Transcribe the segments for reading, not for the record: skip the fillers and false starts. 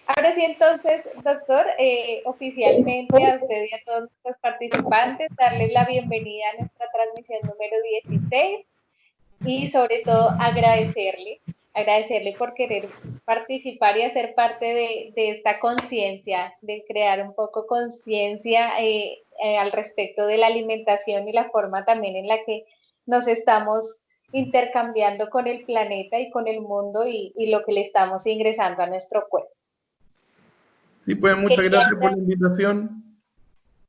Ahora sí, entonces, doctor, oficialmente a usted y a todos nuestros participantes, darles la bienvenida a nuestra transmisión número 16 y sobre todo agradecerle por querer participar y hacer parte de esta conciencia, de crear un poco conciencia al respecto de la alimentación y la forma también en la que nos estamos intercambiando con el planeta y con el mundo y lo que le estamos ingresando a nuestro cuerpo. Sí, pues muchas gracias por la invitación.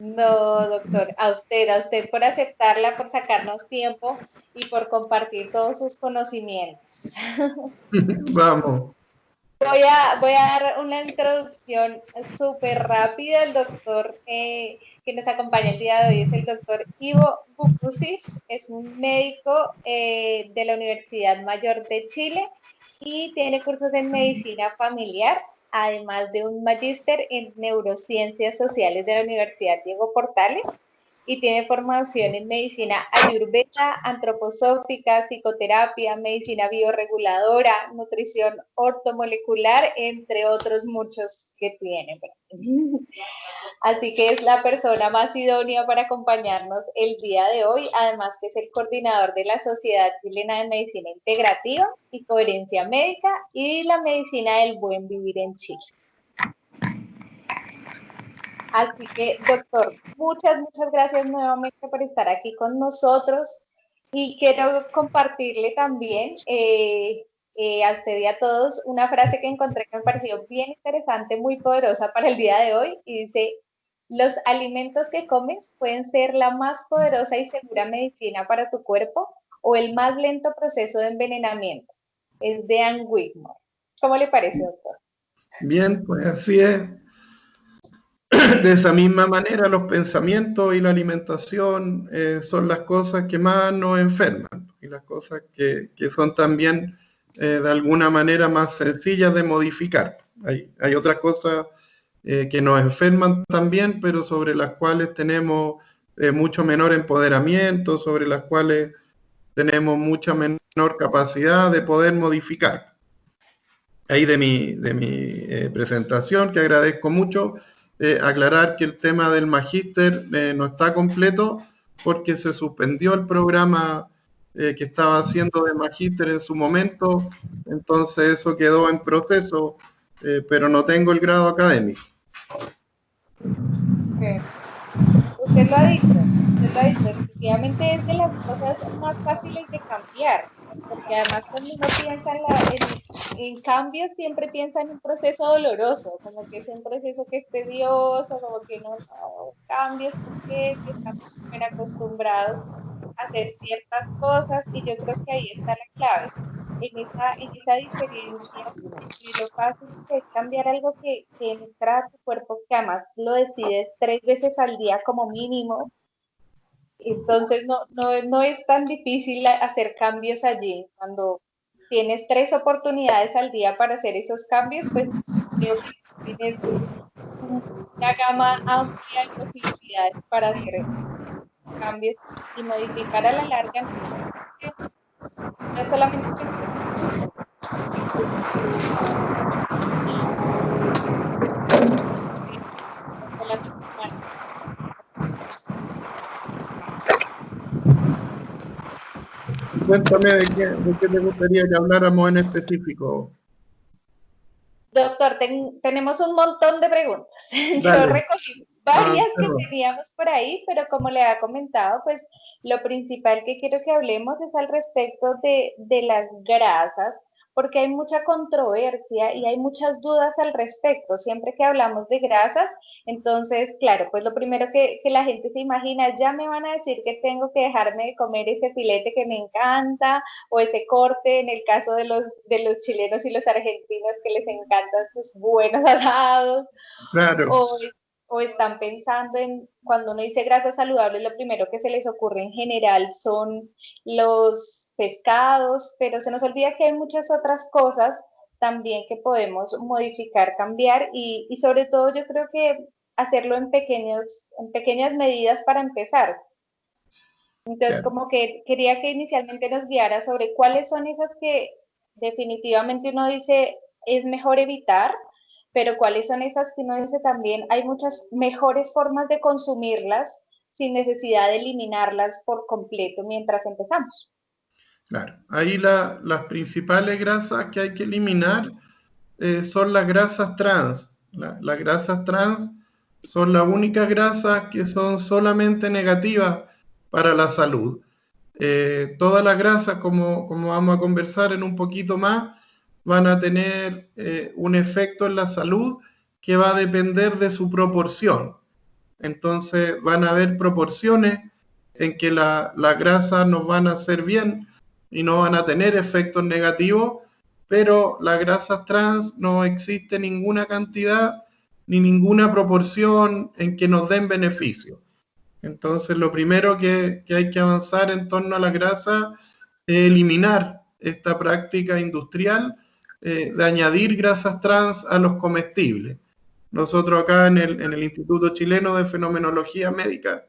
No, doctor, a usted por aceptarla, por sacarnos tiempo y por compartir todos sus conocimientos. Vamos. Voy a dar una introducción súper rápida. El doctor que nos acompaña el día de hoy es el doctor Ivo Bukusic, es un médico de la Universidad Mayor de Chile y tiene cursos en medicina familiar, además de un magíster en neurociencias sociales de la Universidad Diego Portales y tiene formación en medicina ayurveda, antroposófica, psicoterapia, medicina bioreguladora, nutrición ortomolecular, entre otros muchos que tiene. Así que es la persona más idónea para acompañarnos el día de hoy, además que es el coordinador de la Sociedad Chilena de Medicina Integrativa y Coherencia Médica y la Medicina del Buen Vivir en Chile. Así que, doctor, muchas gracias nuevamente por estar aquí con nosotros y quiero compartirle también a usted y a todos una frase que encontré que me pareció bien interesante, muy poderosa para el día de hoy y dice, los alimentos que comes pueden ser la más poderosa y segura medicina para tu cuerpo o el más lento proceso de envenenamiento. Es de Anne Wigmore. ¿Cómo le parece, doctor? Bien, pues así es. De esa misma manera, los pensamientos y la alimentación son las cosas que más nos enferman y las cosas que son también de alguna manera más sencillas de modificar. Hay otras cosas que nos enferman también, pero sobre las cuales tenemos mucho menor empoderamiento, sobre las cuales tenemos mucha menor capacidad de poder modificar. Ahí de mi presentación, que agradezco mucho, aclarar que el tema del magíster no está completo porque se suspendió el programa que estaba haciendo de magíster en su momento, entonces eso quedó en proceso, pero no tengo el grado académico. Okay. Usted lo ha dicho, efectivamente es de las cosas más fáciles de cambiar, porque además cuando uno piensa en cambios, siempre piensa en un proceso doloroso, como que es un proceso que es tedioso, como que no cambios, porque estamos súper acostumbrados a hacer ciertas cosas, y yo creo que ahí está la clave, en esa diferencia entre lo fácil que es cambiar algo que entra a tu cuerpo, que además lo decides 3 veces al día como mínimo, entonces no es tan difícil hacer cambios allí. Cuando tienes 3 oportunidades al día para hacer esos cambios, pues creo que tienes una gama amplia de posibilidades para hacer cambios y modificar a la larga. No es solamente cuestión de no solamente Cuéntame de qué te gustaría que habláramos en específico. doctor, tenemos un montón de preguntas. Yo Dale. recogí varias que Perdón. teníamos por ahí, pero como le ha comentado, pues lo principal que quiero que hablemos es al respecto de las grasas, porque hay mucha controversia y hay muchas dudas al respecto. Siempre que hablamos de grasas, entonces, claro, pues lo primero que la gente se imagina, ya me van a decir que tengo que dejarme de comer ese filete que me encanta, o ese corte en el caso de los chilenos y los argentinos que les encantan sus buenos asados, Claro. o, o están pensando en, cuando uno dice grasas saludables, lo primero que se les ocurre en general son los pescados, pero se nos olvida que hay muchas otras cosas también que podemos modificar, cambiar y sobre todo yo creo que hacerlo en pequeñas medidas para empezar. Entonces, Claro. como que quería que inicialmente nos guiara sobre cuáles son esas que definitivamente uno dice es mejor evitar, pero ¿cuáles son esas que uno dice también? Hay muchas mejores formas de consumirlas sin necesidad de eliminarlas por completo mientras empezamos. Claro, ahí las principales grasas que hay que eliminar son las grasas trans. Las grasas trans son las únicas grasas que son solamente negativas para la salud. Todas las grasas, como vamos a conversar en un poquito más, van a tener un efecto en la salud que va a depender de su proporción. Entonces van a haber proporciones en que las grasas nos van a hacer bien y no van a tener efectos negativos, pero las grasas trans no existe ninguna cantidad ni ninguna proporción en que nos den beneficio. Entonces lo primero que hay que avanzar en torno a la grasa es eliminar esta práctica industrial de añadir grasas trans a los comestibles. Nosotros acá en el Instituto Chileno de Fenomenología Médica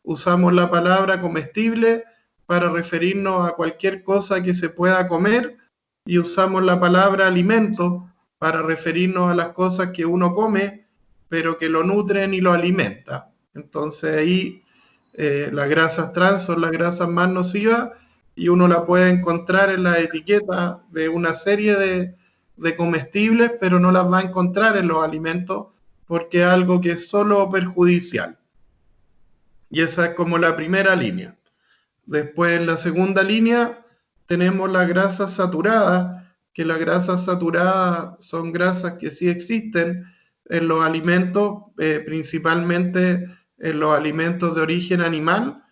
usamos la palabra comestible para referirnos a cualquier cosa que se pueda comer y usamos la palabra alimento para referirnos a las cosas que uno come, pero que lo nutren y lo alimentan. Entonces ahí las grasas trans son las grasas más nocivas y uno la puede encontrar en la etiqueta de una serie de comestibles, pero no las va a encontrar en los alimentos porque es algo que es solo perjudicial. Y esa es como la primera línea. Después, en la segunda línea, tenemos las grasas saturadas, que las grasas saturadas son grasas que sí existen en los alimentos, principalmente en los alimentos de origen animal,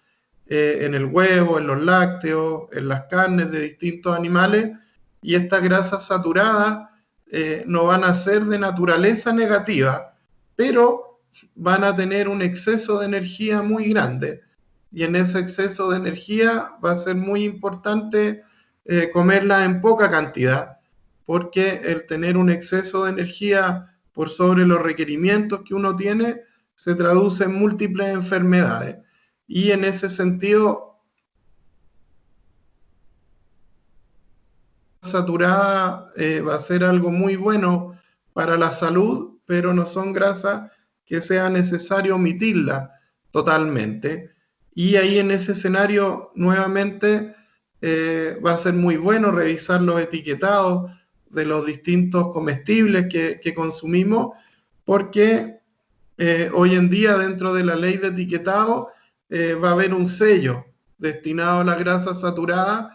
en el huevo, en los lácteos, en las carnes de distintos animales, y estas grasas saturadas no van a ser de naturaleza negativa, pero van a tener un exceso de energía muy grande. Y en ese exceso de energía va a ser muy importante comerla en poca cantidad, porque el tener un exceso de energía por sobre los requerimientos que uno tiene se traduce en múltiples enfermedades. Y en ese sentido, saturada va a ser algo muy bueno para la salud, pero no son grasas que sea necesario omitirlas totalmente. Y ahí en ese escenario, nuevamente, va a ser muy bueno revisar los etiquetados de los distintos comestibles que consumimos, porque hoy en día dentro de la ley de etiquetado va a haber un sello destinado a las grasas saturadas.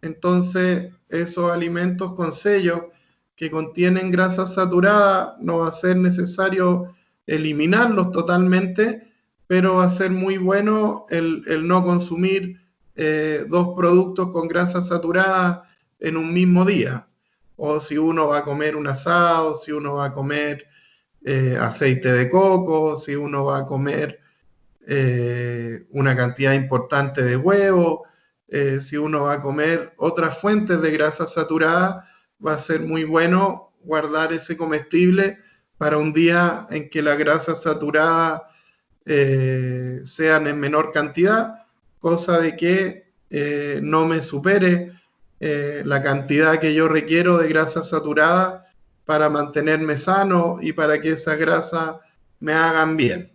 Entonces esos alimentos con sello que contienen grasas saturadas no va a ser necesario eliminarlos totalmente, pero va a ser muy bueno el no consumir dos productos con grasas saturadas en un mismo día. O si uno va a comer un asado, si uno va a comer aceite de coco, si uno va a comer una cantidad importante de huevo, si uno va a comer otras fuentes de grasa saturada, va a ser muy bueno guardar ese comestible para un día en que las grasas saturadas sean en menor cantidad, cosa de que no me supere la cantidad que yo requiero de grasas saturadas para mantenerme sano y para que esas grasas me hagan bien.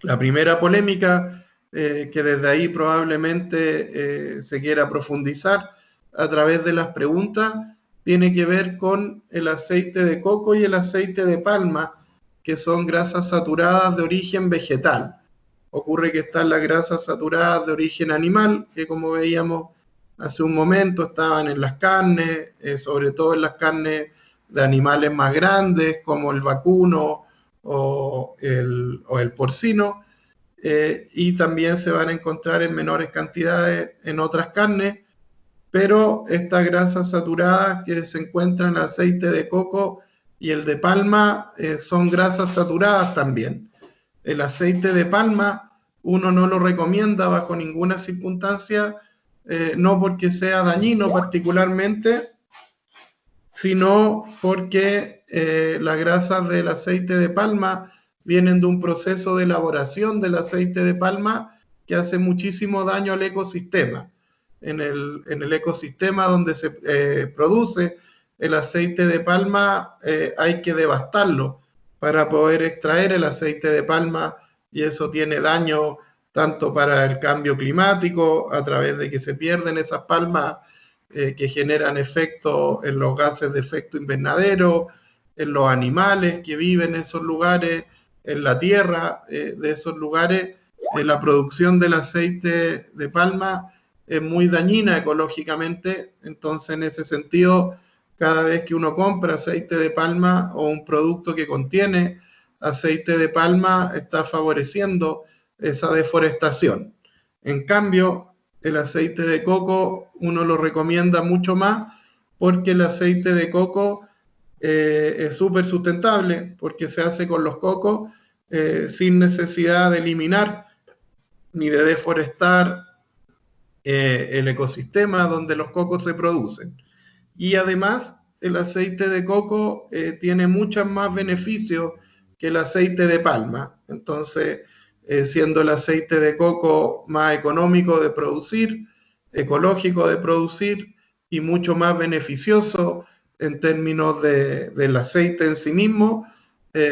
La primera polémica, que desde ahí probablemente se quiera profundizar a través de las preguntas, tiene que ver con el aceite de coco y el aceite de palma, que son grasas saturadas de origen vegetal. Ocurre que están las grasas saturadas de origen animal, que como veíamos hace un momento estaban en las carnes, sobre todo en las carnes de animales más grandes como el vacuno o el porcino, y también se van a encontrar en menores cantidades en otras carnes, pero estas grasas saturadas que se encuentran en el aceite de coco y el de palma son grasas saturadas también. El aceite de palma uno no lo recomienda bajo ninguna circunstancia, no porque sea dañino particularmente, sino porque las grasas del aceite de palma vienen de un proceso de elaboración del aceite de palma que hace muchísimo daño al ecosistema. En el ecosistema donde se produce el aceite de palma hay que devastarlo para poder extraer el aceite de palma, y eso tiene daño tanto para el cambio climático, a través de que se pierden esas palmas que generan efectos en los gases de efecto invernadero, en los animales que viven en esos lugares, en la tierra de esos lugares. La producción del aceite de palma es muy dañina ecológicamente. Entonces, en ese sentido, cada vez que uno compra aceite de palma o un producto que contiene aceite de palma, está favoreciendo esa deforestación. En cambio, el aceite de coco uno lo recomienda mucho más, porque el aceite de coco es súper sustentable, porque se hace con los cocos sin necesidad de eliminar ni de deforestar el ecosistema donde los cocos se producen. Y además, el aceite de coco tiene muchos más beneficios que el aceite de palma. Entonces, siendo el aceite de coco más económico de producir, ecológico de producir y mucho más beneficioso en términos del aceite en sí mismo,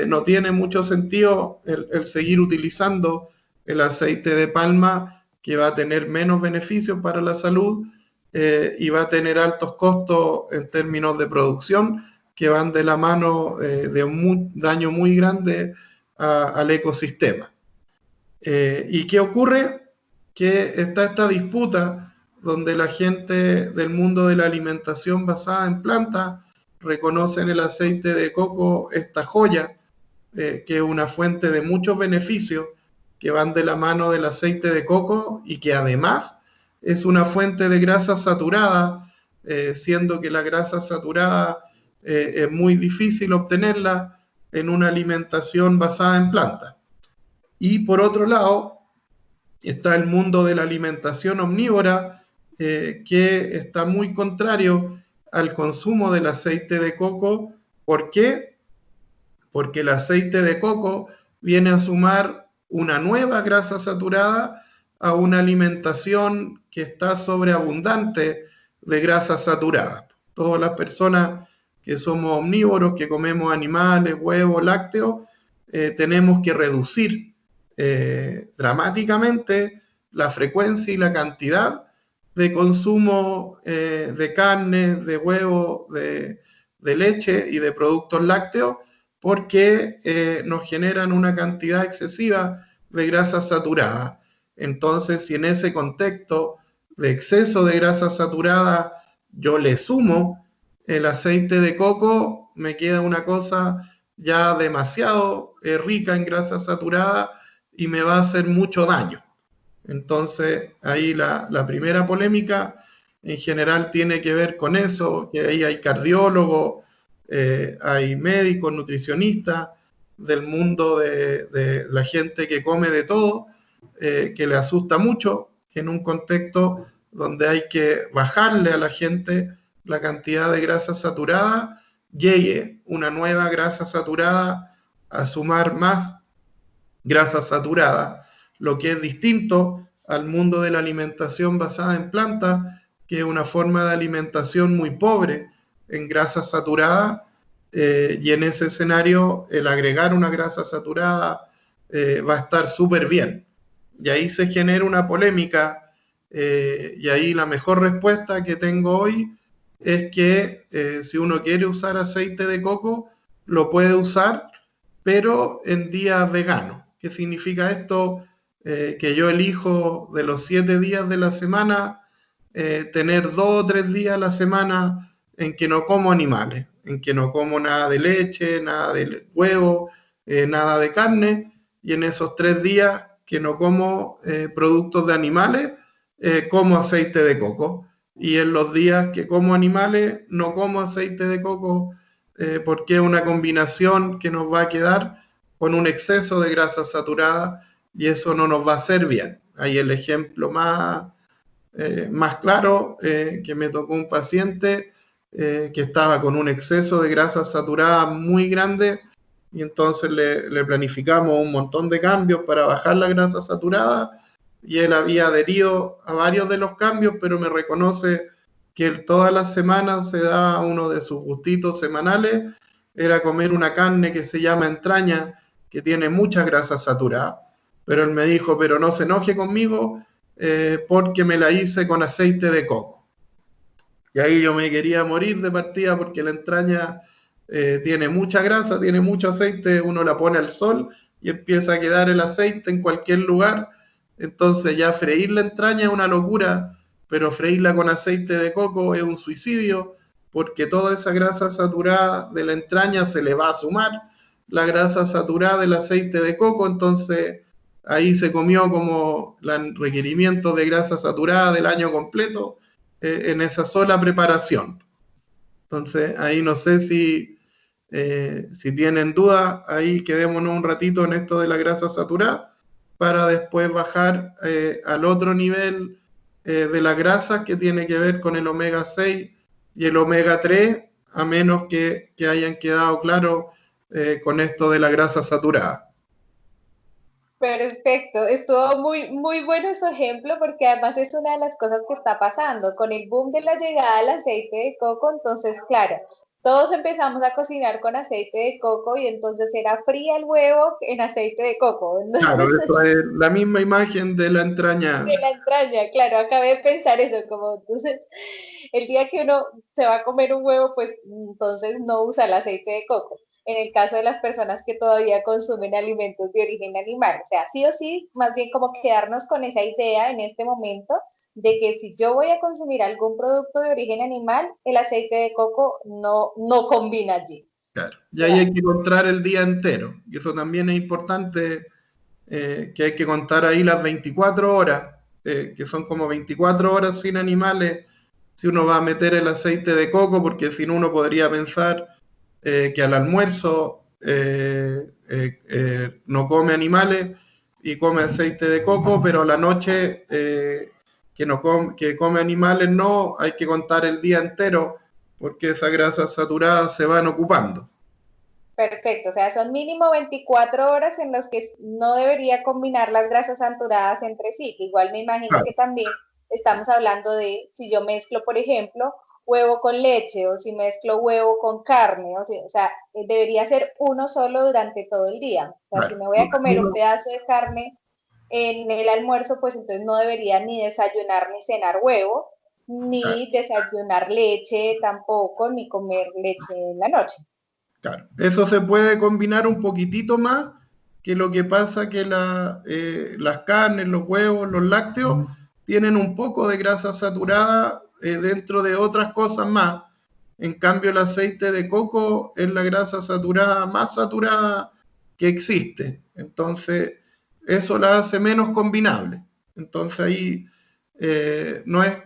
no tiene mucho sentido el seguir utilizando el aceite de palma, que va a tener menos beneficios para la salud y va a tener altos costos en términos de producción, que van de la mano de un daño muy grande al ecosistema. ¿Y qué ocurre? Que está esta disputa donde la gente del mundo de la alimentación basada en plantas reconocen el aceite de coco, esta joya, que es una fuente de muchos beneficios que van de la mano del aceite de coco, y que además es una fuente de grasa saturada, siendo que la grasa saturada es muy difícil obtenerla en una alimentación basada en plantas. Y por otro lado, está el mundo de la alimentación omnívora, que está muy contrario al consumo del aceite de coco. ¿Por qué? Porque el aceite de coco viene a sumar una nueva grasa saturada a una alimentación que está sobreabundante de grasa saturada. Todas las personas que somos omnívoros, que comemos animales, huevos, lácteos, tenemos que reducir dramáticamente la frecuencia y la cantidad de consumo de carne, de huevo, de leche y de productos lácteos, porque nos generan una cantidad excesiva de grasa saturada. Entonces, si en ese contexto de exceso de grasa saturada yo le sumo el aceite de coco, me queda una cosa ya demasiado rica en grasa saturada y me va a hacer mucho daño. Entonces, ahí la primera polémica en general tiene que ver con eso, que ahí hay cardiólogos, hay médicos, nutricionistas del mundo de la gente que come de todo, que le asusta mucho que en un contexto donde hay que bajarle a la gente la cantidad de grasa saturada, llegue una nueva grasa saturada a sumar más grasa saturada, lo que es distinto al mundo de la alimentación basada en plantas, que es una forma de alimentación muy pobre en grasa saturada, y en ese escenario el agregar una grasa saturada va a estar súper bien. Y ahí se genera una polémica, y ahí la mejor respuesta que tengo hoy es que si uno quiere usar aceite de coco, lo puede usar, pero en días veganos. ¿Qué significa esto? Que yo elijo de los 7 días de la semana, tener 2 o 3 días a la semana en que no como animales, en que no como nada de leche, nada de huevo, nada de carne, y en esos 3 días que no como productos de animales, como aceite de coco. Y en los días que como animales, no como aceite de coco, porque es una combinación que nos va a quedar con un exceso de grasa saturada, y eso no nos va a hacer bien. Ahí el ejemplo más claro, que me tocó un paciente que estaba con un exceso de grasa saturada muy grande, y entonces le planificamos un montón de cambios para bajar la grasa saturada, y él había adherido a varios de los cambios, pero me reconoce que él todas las semanas se da uno de sus gustitos semanales, era comer una carne que se llama entraña, que tiene mucha grasa saturada. Pero él me dijo, pero no se enoje conmigo porque me la hice con aceite de coco. Y ahí yo me quería morir de partida porque la entraña tiene mucha grasa, tiene mucho aceite, uno la pone al sol y empieza a quedar el aceite en cualquier lugar. Entonces ya freír la entraña es una locura, pero freírla con aceite de coco es un suicidio porque toda esa grasa saturada de la entraña se le va a sumar la grasa saturada del aceite de coco, entonces ahí se comió como el requerimiento de grasa saturada del año completo en esa sola preparación. Entonces, ahí no sé si tienen dudas, ahí quedémonos un ratito en esto de la grasa saturada para después bajar al otro nivel de la grasa que tiene que ver con el omega 6 y el omega 3, a menos que hayan quedado claros con esto de la grasa saturada. Perfecto, estuvo muy bueno su ejemplo porque además es una de las cosas que está pasando con el boom de la llegada del aceite de coco, entonces claro, todos empezamos a cocinar con aceite de coco y entonces era fría el huevo en aceite de coco, ¿no? Claro, eso es la misma imagen de la entraña. De la entraña, claro, acabé de pensar eso, como entonces el día que uno se va a comer un huevo, pues entonces no usa el aceite de coco. En el caso de las personas que todavía consumen alimentos de origen animal, o sea, sí o sí, más bien como quedarnos con esa idea en este momento de que si yo voy a consumir algún producto de origen animal, el aceite de coco no combina allí. Claro. Y O ahí sea, hay que contar el día entero. Y eso también es importante, que hay que contar ahí las 24 horas, que son como 24 horas sin animales, si uno va a meter el aceite de coco, porque si no uno podría pensar que al almuerzo no come animales y come aceite de coco, pero a la noche que come animales no, hay que contar el día entero, porque esas grasas saturadas se van ocupando. perfecto, o sea, son mínimo 24 horas en las que no debería combinar las grasas saturadas entre sí, que igual me imagino que Claro, también estamos hablando de si yo mezclo, por ejemplo, huevo con leche o si mezclo huevo con carne, o sea, debería ser uno solo durante todo el día. O sea, si claro. me voy a comer un pedazo de carne en el almuerzo, pues entonces no debería ni desayunar ni cenar huevo, Claro, ni desayunar leche tampoco, ni comer leche en la noche. claro. Eso se puede combinar un poquitito más que lo que pasa que las carnes, los huevos, los lácteos tienen un poco de grasa saturada dentro de otras cosas más. En cambio, el aceite de coco es la grasa saturada más saturada que existe. Entonces, eso la hace menos combinable. Entonces, ahí no es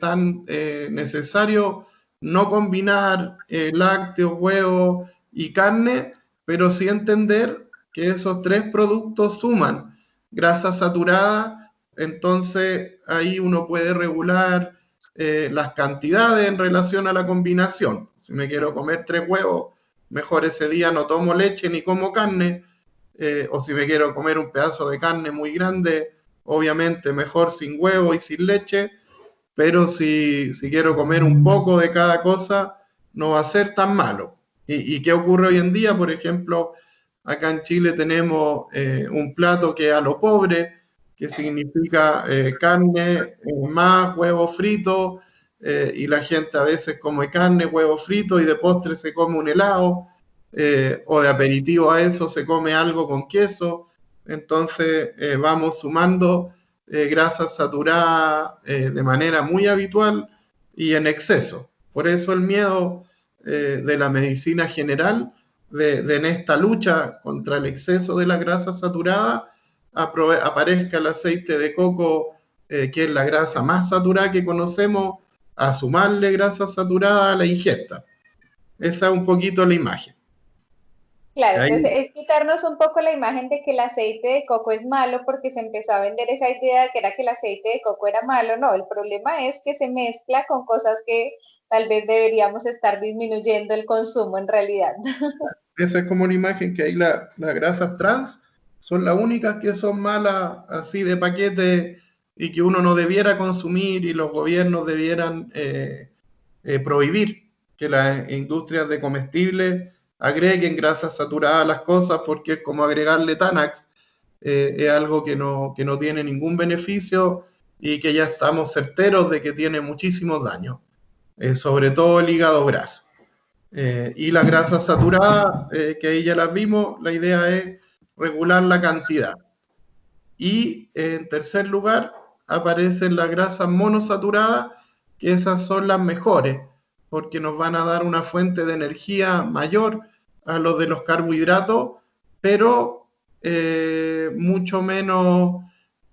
tan necesario no combinar lácteos, huevos y carne, pero sí entender que esos tres productos suman grasa saturada, entonces ahí uno puede regular las cantidades en relación a la combinación. Si me quiero comer 3 huevos, mejor ese día no tomo leche ni como carne, o si me quiero comer un pedazo de carne muy grande, obviamente mejor sin huevo y sin leche, pero si quiero comer un poco de cada cosa, no va a ser tan malo. ¿Y qué ocurre hoy en día? Por ejemplo, acá en Chile tenemos un plato que es a lo pobre, que significa carne más huevo frito, y la gente a veces come carne, huevo frito y de postre se come un helado, o de aperitivo a eso se come algo con queso. Entonces vamos sumando grasas saturadas de manera muy habitual y en exceso. Por eso el miedo de la medicina general, en esta lucha contra el exceso de la grasa saturada, aparezca el aceite de coco, que es la grasa más saturada que conocemos, a sumarle grasa saturada a la ingesta. Esa es un poquito la imagen. Claro, entonces Ahí, es quitarnos un poco la imagen de que el aceite de coco es malo porque se empezó a vender esa idea de que era que el aceite de coco era malo. No, el problema es que se mezcla con cosas que tal vez deberíamos estar disminuyendo el consumo en realidad. esa es como una imagen que hay las grasas trans, son las únicas que son malas así de paquete y que uno no debiera consumir y los gobiernos debieran prohibir que las industrias de comestibles agreguen grasas saturadas a las cosas, porque es como agregarle Tanax, es algo que no tiene ningún beneficio y que ya estamos certeros de que tiene muchísimos daños, sobre todo el hígado graso. Y las grasas saturadas, que ahí ya las vimos, la idea es regular la cantidad. Y en tercer lugar aparecen las grasas monosaturadas, que esas son las mejores, porque nos van a dar una fuente de energía mayor a los de los carbohidratos, pero mucho menos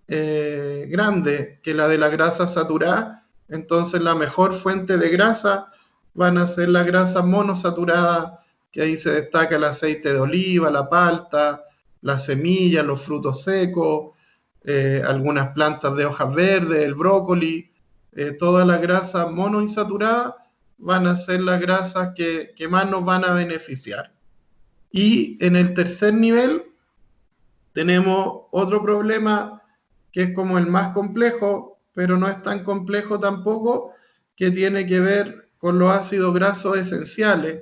grande que la de la grasa saturada. Entonces la mejor fuente de grasa van a ser las grasas monosaturadas, que ahí se destaca el aceite de oliva, la palta, las semillas, los frutos secos, algunas plantas de hojas verdes, el brócoli, todas las grasas monoinsaturadas van a ser las grasas que más nos van a beneficiar. Y en el tercer nivel tenemos otro problema que es como el más complejo, pero no es tan complejo tampoco, que tiene que ver con los ácidos grasos esenciales,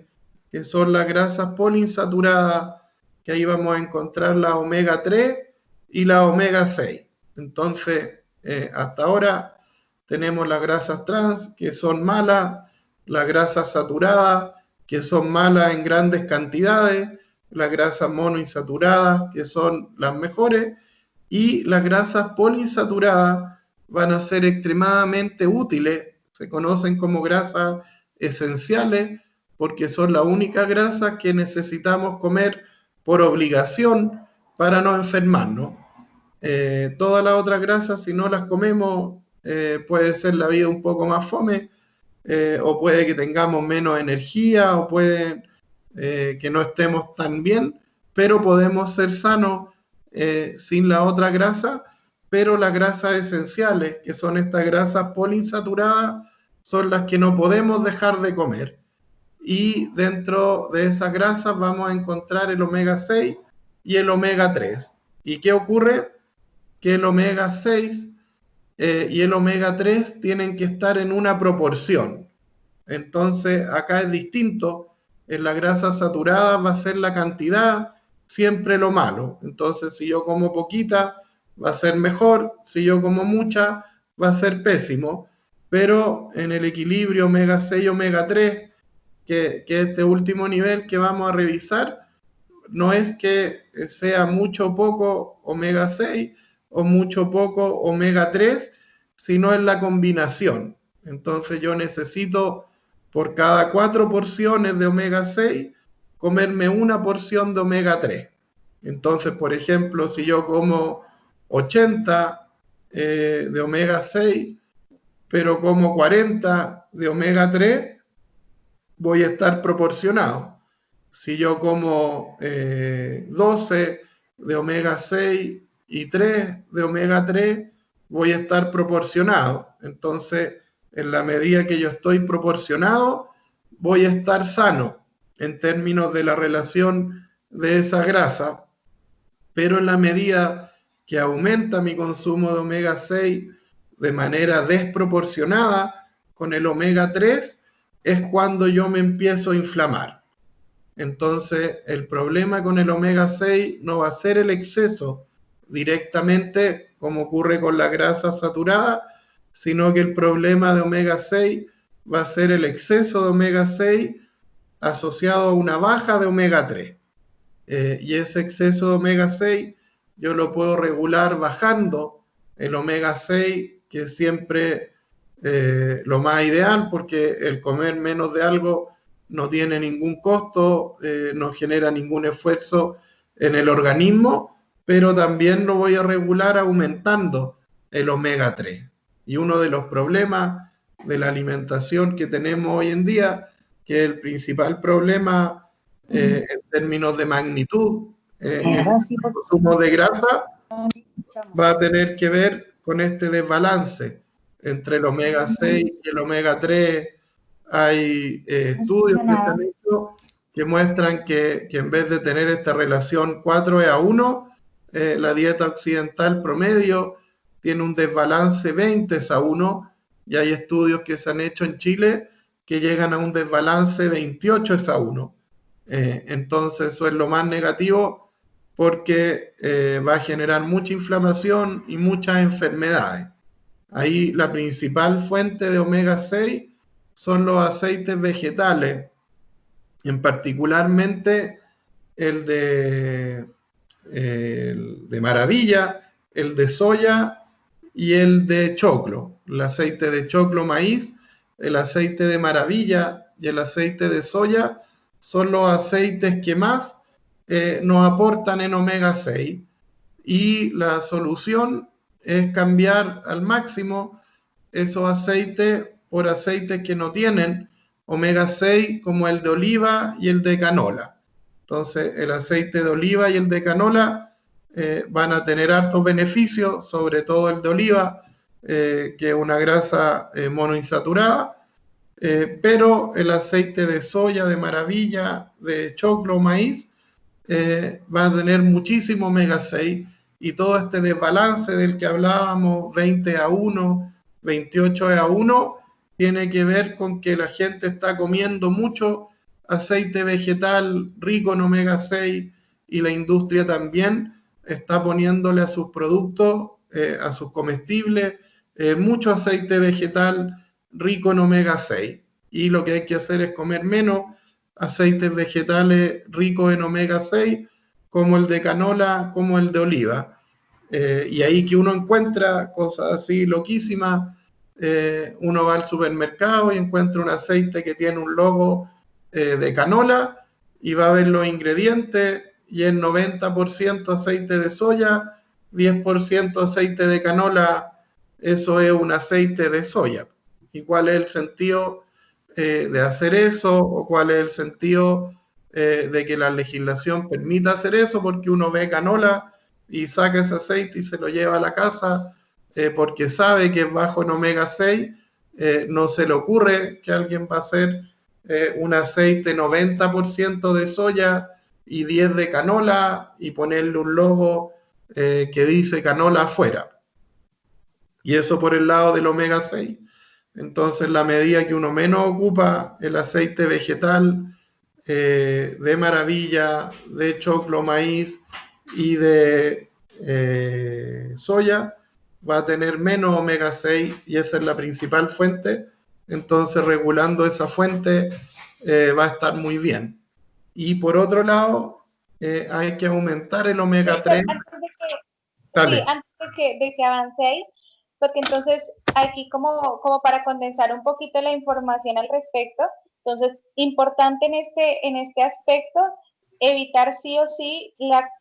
que son las grasas poliinsaturadas, que ahí vamos a encontrar la omega 3 y la omega 6. Entonces, hasta ahora tenemos las grasas trans, que son malas, las grasas saturadas, que son malas en grandes cantidades, las grasas monoinsaturadas, que son las mejores, y las grasas poliinsaturadas van a ser extremadamente útiles, se conocen como grasas esenciales, porque son las únicas grasas que necesitamos comer por obligación para no enfermarnos. Todas las otras grasas, si no las comemos, puede ser la vida un poco más fome, o puede que tengamos menos energía, o puede que no estemos tan bien, pero podemos ser sanos sin la otra grasa. Pero las grasas esenciales, que son estas grasas poliinsaturadas, son las que no podemos dejar de comer. Y dentro de esas grasas vamos a encontrar el omega 6 y el omega 3. ¿Y qué ocurre? Que el omega 6 y el omega 3 tienen que estar en una proporción. Entonces, acá es distinto. En la grasa saturada va a ser la cantidad siempre lo malo. Entonces, si yo como poquita, va a ser mejor. Si yo como mucha, va a ser pésimo. Pero en el equilibrio omega 6 y omega 3, que este último nivel que vamos a revisar, no es que sea mucho o poco omega 6 o mucho o poco omega 3, sino en la combinación. Entonces yo necesito, por cada 4 porciones de omega 6, comerme una porción de omega 3. Entonces, por ejemplo, si yo como 80 de omega 6, pero como 40 de omega 3, voy a estar proporcionado. Si yo como 12 de omega 6 y 3 de omega 3, voy a estar proporcionado. Entonces, en la medida que yo estoy proporcionado, voy a estar sano en términos de la relación de esa grasa. Pero en la medida que aumenta mi consumo de omega 6 de manera desproporcionada con el omega 3, es cuando yo me empiezo a inflamar. Entonces, el problema con el omega 6 no va a ser el exceso directamente, como ocurre con la grasa saturada, sino que el problema de omega 6 va a ser el exceso de omega 6 asociado a una baja de omega 3. Y ese exceso de omega 6 yo lo puedo regular bajando el omega 6, que es siempre lo más ideal, porque el comer menos de algo no tiene ningún costo, no genera ningún esfuerzo en el organismo, pero también lo voy a regular aumentando el omega 3. Y uno de los problemas de la alimentación que tenemos hoy en día, que es el principal problema en términos de magnitud, el consumo de grasa, va a tener que ver con este desbalance entre el omega 6 y el omega 3. Hay estudios que se han hecho que muestran que en vez de tener esta relación 4:1, la dieta occidental promedio tiene un desbalance 20:1, y hay estudios que se han hecho en Chile que llegan a un desbalance 28:1. Entonces eso es lo más negativo porque va a generar mucha inflamación y muchas enfermedades. Ahí la principal fuente de omega 6 son los aceites vegetales, en particularmente el de maravilla, el de soya y el de choclo. El aceite de choclo maíz, el aceite de maravilla y el aceite de soya son los aceites que más nos aportan en omega 6. Y la solución es cambiar al máximo esos aceites por aceites que no tienen omega 6, como el de oliva y el de canola. Entonces, el aceite de oliva y el de canola van a tener hartos beneficios, sobre todo el de oliva, que es una grasa monoinsaturada, pero el aceite de soya, de maravilla, de choclo, maíz, va a tener muchísimo omega 6, y todo este desbalance del que hablábamos, 20:1, 28:1, tiene que ver con que la gente está comiendo mucho aceite vegetal rico en omega 6, y la industria también está poniéndole a sus productos, a sus comestibles, mucho aceite vegetal rico en omega 6. Y lo que hay que hacer es comer menos aceites vegetales ricos en omega 6, como el de canola, como el de oliva. Y ahí que uno encuentra cosas así loquísimas. Uno va al supermercado y encuentra un aceite que tiene un logo de canola, y va a ver los ingredientes y es 90% aceite de soya, 10% aceite de canola. Eso es un aceite de soya. ¿Y cuál es el sentido de hacer eso, o cuál es el sentido de que la legislación permita hacer eso? Porque uno ve canola y saca ese aceite y se lo lleva a la casa porque sabe que es bajo en omega 6. No se le ocurre que alguien va a hacer un aceite 90% de soya y 10 de canola y ponerle un logo que dice canola afuera. Y eso por el lado del omega 6. Entonces, la medida que uno menos ocupa el aceite vegetal de maravilla, de choclo, maíz y de soya, va a tener menos omega 6, y esa es la principal fuente. Entonces, regulando esa fuente va a estar muy bien. Y por otro lado, hay que aumentar el omega 3. Sí, antes de que avancéis, porque entonces aquí como para condensar un poquito la información al respecto, entonces importante en este aspecto, evitar sí o sí,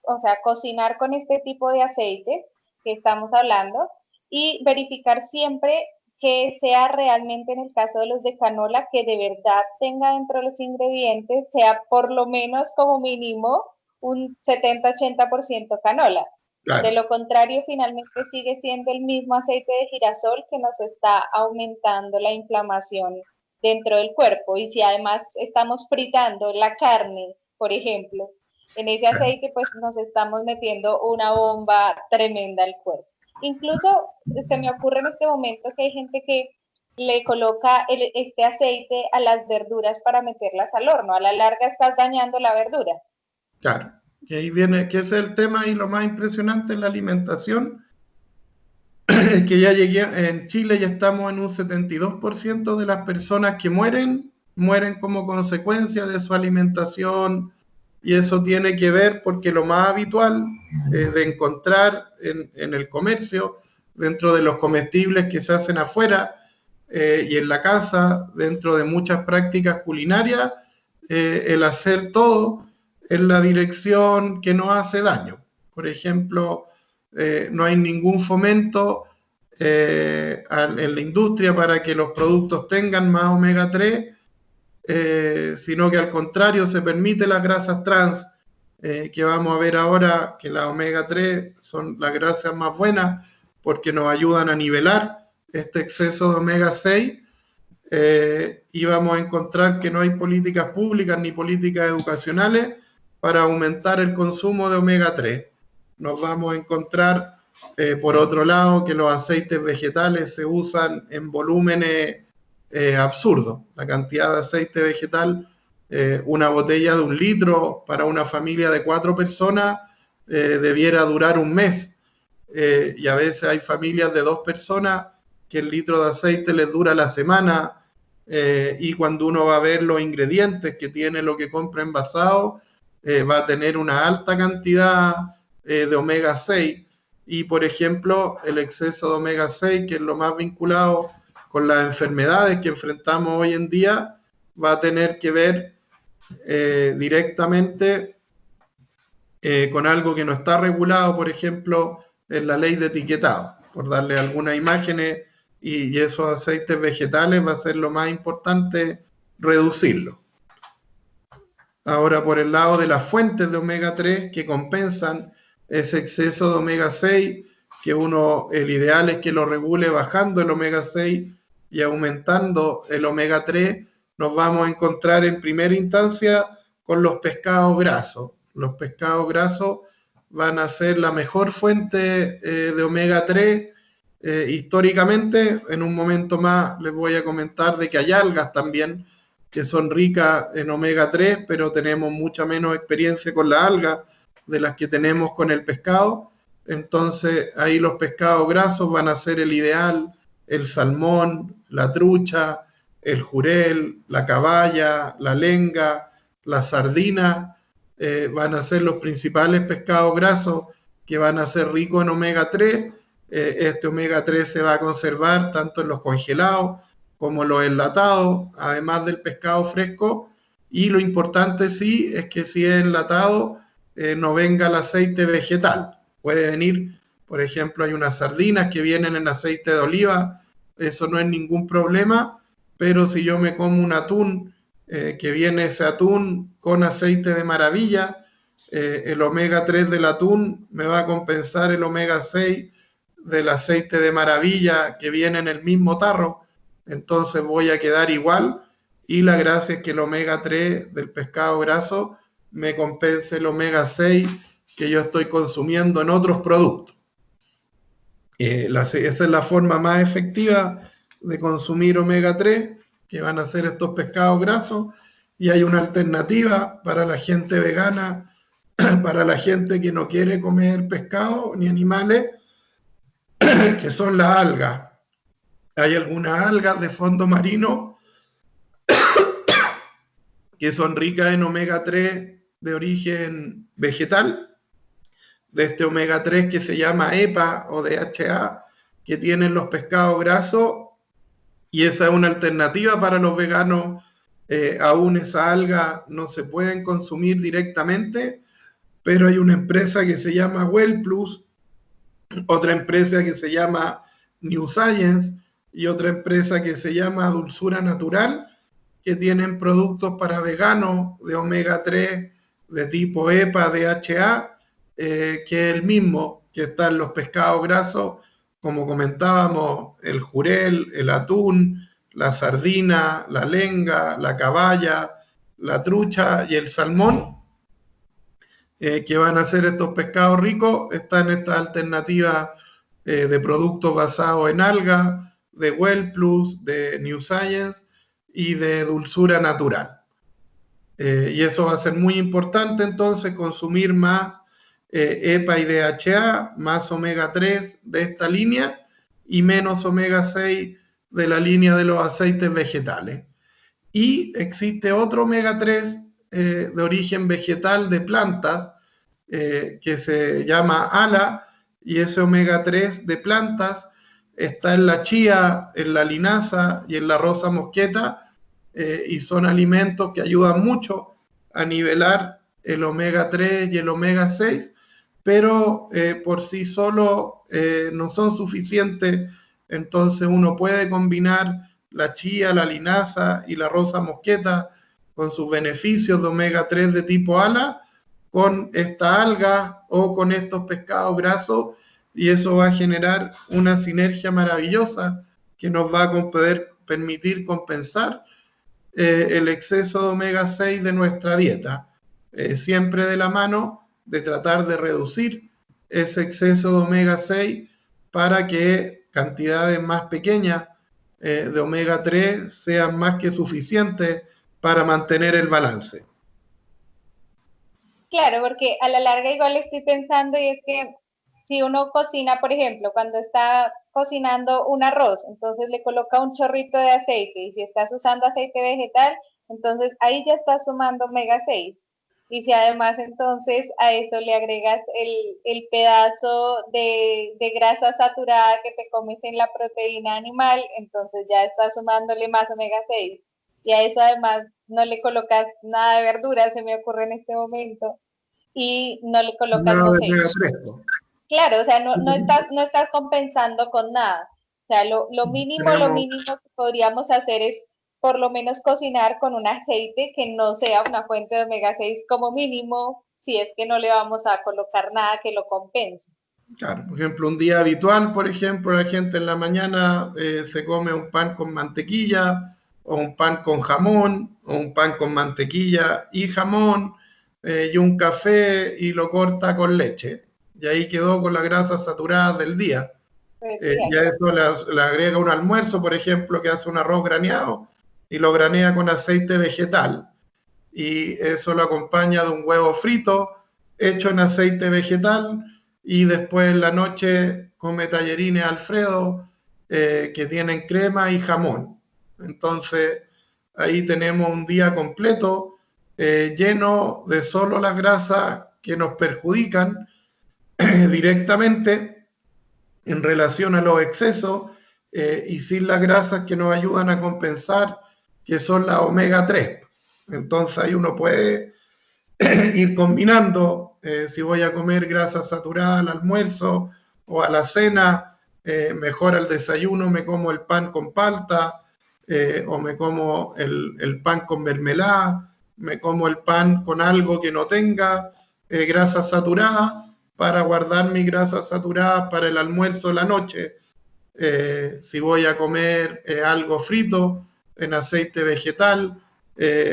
o sea, cocinar con este tipo de aceite que estamos hablando, y verificar siempre que sea realmente, en el caso de los de canola, que de verdad tenga dentro de los ingredientes, sea por lo menos como mínimo un 70-80% canola. De Claro. lo contrario, finalmente sigue siendo el mismo aceite de girasol que nos está aumentando la inflamación dentro del cuerpo. Y si además estamos fritando la carne, por ejemplo, en ese aceite, pues nos estamos metiendo una bomba tremenda al cuerpo. Incluso se me ocurre en este momento que hay gente que le coloca este aceite a las verduras para meterlas al horno. A la larga estás dañando la verdura. Claro, que ahí viene, que ese es el tema, y lo más impresionante en la alimentación es que ya llegué en Chile, ya estamos en un 72% de las personas que mueren como consecuencia de su alimentación. Y eso tiene que ver porque lo más habitual de encontrar en el comercio, dentro de los comestibles que se hacen afuera y en la casa, dentro de muchas prácticas culinarias, el hacer todo en la dirección que no hace daño. Por ejemplo, no hay ningún fomento en la industria para que los productos tengan más omega 3, sino que al contrario se permite las grasas trans, que vamos a ver ahora que las omega 3 son las grasas más buenas porque nos ayudan a nivelar este exceso de omega 6. Y vamos a encontrar que no hay políticas públicas ni políticas educacionales para aumentar el consumo de omega 3. Nos vamos a encontrar Por otro lado, que los aceites vegetales se usan en volúmenes absurdos. La cantidad de aceite vegetal, una botella de 1 litro para una familia de 4 personas debiera durar un mes. Y a veces hay familias de 2 personas que el litro de aceite les dura la semana. Y cuando uno va a ver los ingredientes que tiene lo que compra envasado, va a tener una alta cantidad de omega 6. Y, por ejemplo, el exceso de omega 6, que es lo más vinculado con las enfermedades que enfrentamos hoy en día, va a tener que ver directamente con algo que no está regulado, por ejemplo, en la ley de etiquetado, por darle algunas imágenes, y esos aceites vegetales va a ser lo más importante reducirlo. Ahora, por el lado de las fuentes de omega 3 que compensan ese exceso de omega 6, que el ideal es que lo regule bajando el omega 6 y aumentando el omega 3, nos vamos a encontrar en primera instancia con los pescados grasos. Los pescados grasos van a ser la mejor fuente de omega 3 históricamente. En un momento más les voy a comentar de que hay algas también que son ricas en omega 3, pero tenemos mucha menos experiencia con las algas de las que tenemos con el pescado. Entonces ahí los pescados grasos van a ser el ideal: el salmón, la trucha, el jurel, la caballa, la lenga, la sardina, van a ser los principales pescados grasos que van a ser ricos en omega 3. Este omega 3 se va a conservar tanto en los congelados como los enlatados, además del pescado fresco. Y lo importante sí es que si es enlatado, no venga el aceite vegetal. Puede venir, por ejemplo, hay unas sardinas que vienen en aceite de oliva, eso no es ningún problema, pero si yo me como un atún, que viene ese atún con aceite de maravilla, el omega 3 del atún me va a compensar el omega 6 del aceite de maravilla que viene en el mismo tarro. Entonces voy a quedar igual, y la gracia es que el omega 3 del pescado graso me compense el omega 6 que yo estoy consumiendo en otros productos. Esa es la forma más efectiva de consumir omega 3, que van a ser estos pescados grasos. Y hay una alternativa para la gente vegana, para la gente que no quiere comer pescado ni animales, que son las algas. Hay algunas algas de fondo marino que son ricas en omega 3 de origen vegetal, de este omega 3 que se llama EPA o DHA, que tienen los pescados grasos, y esa es una alternativa para los veganos. Aún esas algas no se pueden consumir directamente, pero hay una empresa que se llama Well Plus, otra empresa que se llama New Science y otra empresa que se llama Dulzura Natural, que tienen productos para veganos de omega 3 de tipo EPA, DHA, que es el mismo que está en los pescados grasos, como comentábamos, el jurel, el atún, la sardina, la lenga, la caballa, la trucha y el salmón, que van a ser estos pescados ricos. Están estas alternativas de productos basados en algas, de Well Plus, de New Science y de Dulzura Natural. Y eso va a ser muy importante, entonces, consumir más EPA y DHA, más omega 3 de esta línea y menos omega 6 de la línea de los aceites vegetales. Y existe otro omega 3 de origen vegetal de plantas, que se llama ALA, y ese omega 3 de plantas está en la chía, en la linaza y en la rosa mosqueta, y son alimentos que ayudan mucho a nivelar el omega 3 y el omega 6, pero por sí solo no son suficientes. Entonces uno puede combinar la chía, la linaza y la rosa mosqueta con sus beneficios de omega 3 de tipo ALA, con esta alga o con estos pescados grasos, y eso va a generar una sinergia maravillosa que nos va a poder permitir compensar el exceso de omega 6 de nuestra dieta, siempre de la mano de tratar de reducir ese exceso de omega 6 para que cantidades más pequeñas de omega 3 sean más que suficientes para mantener el balance. Claro, porque a la larga igual estoy pensando y es que si uno cocina, por ejemplo, cuando está cocinando un arroz, entonces le coloca un chorrito de aceite y si estás usando aceite vegetal, entonces ahí ya estás sumando omega 6. Y si además entonces a eso le agregas el pedazo de grasa saturada que te comes en la proteína animal, entonces ya estás sumándole más omega 6. Y a eso además no le colocas nada de verdura, se me ocurre en este momento, y no le colocas, Nada no de sé, omega 3. claro, o sea, no estás compensando con nada. O sea, lo Tenemos, mínimo que podríamos hacer es por lo menos cocinar con un aceite que no sea una fuente de omega 6 como mínimo, si es que no le vamos a colocar nada que lo compense. claro, por ejemplo, un día habitual, por ejemplo, la gente en la mañana se come un pan con mantequilla, o un pan con jamón, o un pan con mantequilla y jamón, y un café y lo corta con leche. Y ahí quedó con la grasa saturada del día. Pues sí, Y a exacto. eso le agrega un almuerzo, por ejemplo, que hace un arroz graneado y lo granea con aceite vegetal. Y eso lo acompaña de un huevo frito hecho en aceite vegetal y después en la noche come tallarines Alfredo que tienen crema y jamón. Entonces ahí tenemos un día completo lleno de solo las grasas que nos perjudican directamente en relación a los excesos y sin las grasas que nos ayudan a compensar, que son las omega 3. Entonces ahí uno puede ir combinando, si voy a comer grasa saturada al almuerzo o a la cena, mejor al desayuno me como el pan con palta o me como el pan con mermelada, me como el pan con algo que no tenga grasa saturada para guardar mi grasa saturada para el almuerzo de la noche. Si voy a comer algo frito en aceite vegetal,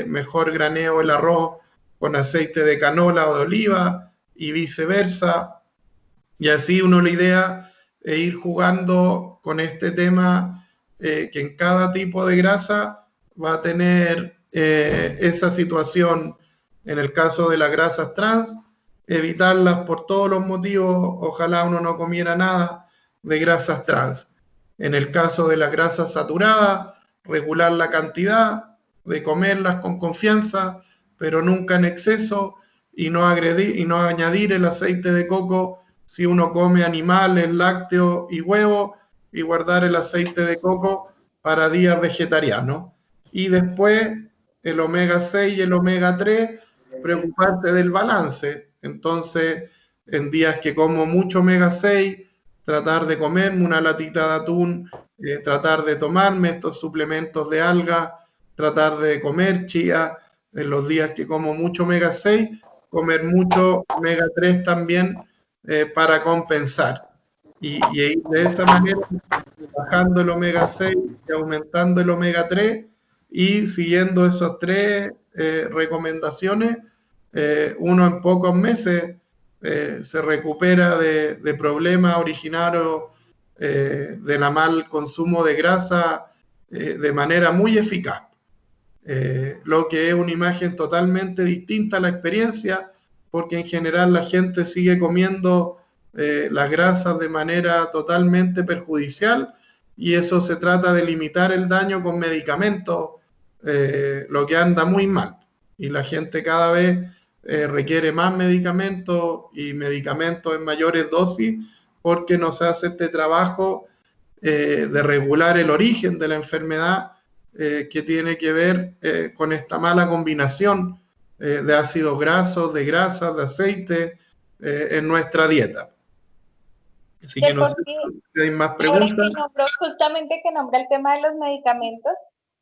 mejor graneo el arroz con aceite de canola o de oliva y viceversa. Y así uno la idea es ir jugando con este tema que en cada tipo de grasa va a tener esa situación. En el caso de las grasas trans, evitarlas por todos los motivos. Ojalá uno no comiera nada de grasas trans. En el caso de las grasas saturadas, regular la cantidad de comerlas con confianza, pero nunca en exceso y no agredir y no añadir el aceite de coco si uno come animales, lácteos y huevos y guardar el aceite de coco para días vegetarianos. Y después el omega 6 y el omega 3, preocuparse del balance. Entonces, en días que como mucho omega 6, tratar de comerme una latita de atún, tratar de tomarme estos suplementos de algas, tratar de comer chía en los días que como mucho omega 6, comer mucho omega 3 también para compensar. Y de esa manera, bajando el omega 6 y aumentando el omega 3 y siguiendo esas tres recomendaciones, uno en pocos meses se recupera de problemas originarios de la mal consumo de grasa de manera muy eficaz. Lo que es una imagen totalmente distinta a la experiencia, porque en general la gente sigue comiendo las grasas de manera totalmente perjudicial y eso se trata de limitar el daño con medicamentos, lo que anda muy mal. Y la gente cada vez requiere más medicamentos y medicamentos en mayores dosis porque no se hace este trabajo de regular el origen de la enfermedad que tiene que ver con esta mala combinación de ácidos grasos, de grasas, de aceite en nuestra dieta. Así De que no por sé sí, si hay más ahora preguntas. que nombro, justamente que nombra el tema de los medicamentos,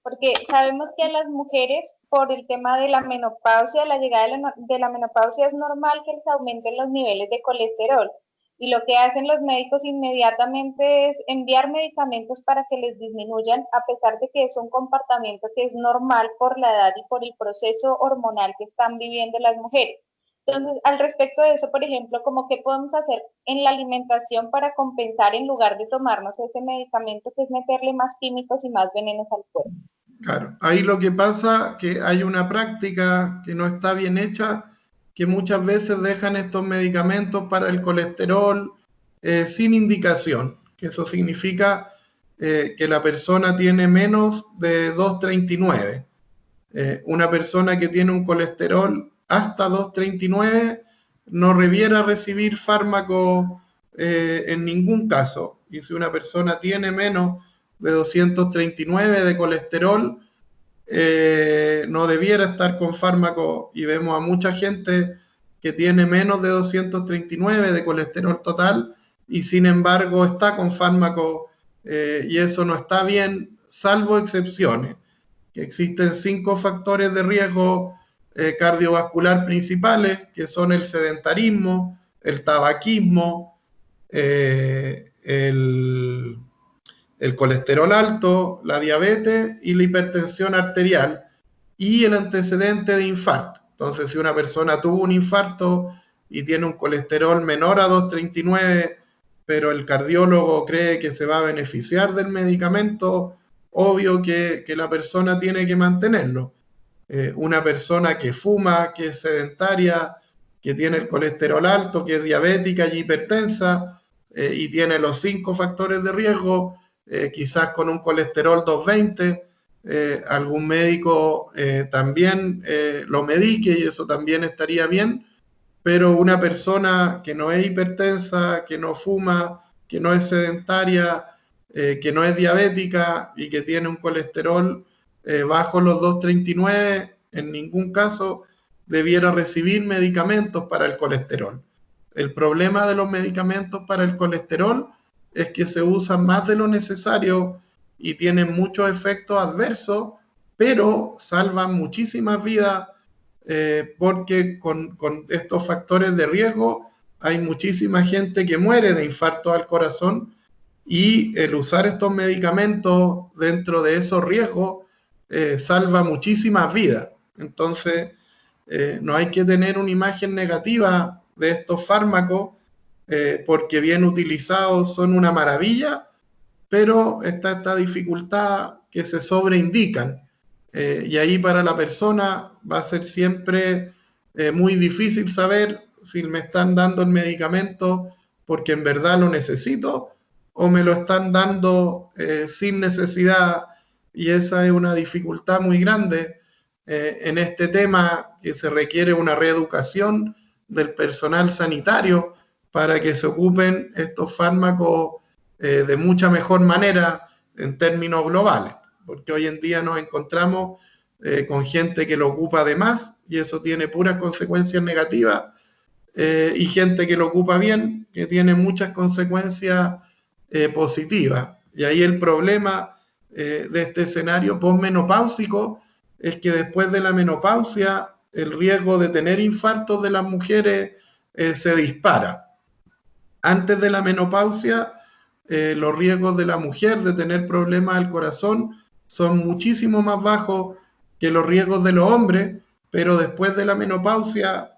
porque sabemos que a las mujeres, por el tema de la menopausia, la llegada de la menopausia, es normal que les aumenten los niveles de colesterol. Y lo que hacen los médicos inmediatamente es enviar medicamentos para que les disminuyan, a pesar de que es un comportamiento que es normal por la edad y por el proceso hormonal que están viviendo las mujeres. Entonces, al respecto de eso, por ejemplo, como qué podemos hacer en la alimentación para compensar en lugar de tomarnos ese medicamento, que es meterle más químicos y más venenos al cuerpo. Claro, ahí lo que pasa que hay una práctica que no está bien hecha, que muchas veces dejan estos medicamentos para el colesterol sin indicación, que eso significa que la persona tiene menos de 239. Una persona que tiene un colesterol hasta 239 no debiera recibir fármaco en ningún caso. Y si una persona tiene menos de 239 de colesterol, no debiera estar con fármaco. Y vemos a mucha gente que tiene menos de 239 de colesterol total y sin embargo está con fármaco, y eso no está bien, salvo excepciones, que existen 5 factores de riesgo cardiovascular principales, que son el sedentarismo, el tabaquismo, el colesterol alto, la diabetes y la hipertensión arterial y el antecedente de infarto. Entonces, si una persona tuvo un infarto y tiene un colesterol menor a 239, pero el cardiólogo cree que se va a beneficiar del medicamento, obvio que la persona tiene que mantenerlo. Una persona que fuma, que es sedentaria, que tiene el colesterol alto, que es diabética y hipertensa, y tiene los 5 factores de riesgo, quizás con un colesterol 220, algún médico también lo medique y eso también estaría bien, pero una persona que no es hipertensa, que no fuma, que no es sedentaria, que no es diabética y que tiene un colesterol bajo los 239, en ningún caso debiera recibir medicamentos para el colesterol. El problema de los medicamentos para el colesterol es que se usan más de lo necesario y tienen muchos efectos adversos, pero salvan muchísimas vidas, porque con estos factores de riesgo hay muchísima gente que muere de infarto al corazón y el usar estos medicamentos dentro de esos riesgos salva muchísimas vidas. Entonces, no hay que tener una imagen negativa de estos fármacos, porque bien utilizados son una maravilla, pero está esta dificultad que se sobreindican. Y ahí para la persona va a ser siempre muy difícil saber si me están dando el medicamento porque en verdad lo necesito o me lo están dando sin necesidad, y esa es una dificultad muy grande en este tema, que se requiere una reeducación del personal sanitario para que se ocupen estos fármacos de mucha mejor manera en términos globales, porque hoy en día nos encontramos con gente que lo ocupa de más y eso tiene puras consecuencias negativas, y gente que lo ocupa bien, que tiene muchas consecuencias positivas. Y ahí el problema de este escenario posmenopáusico es que después de la menopausia el riesgo de tener infartos de las mujeres se dispara. Antes de la menopausia, los riesgos de la mujer de tener problemas al corazón son muchísimo más bajos que los riesgos de los hombres, pero después de la menopausia,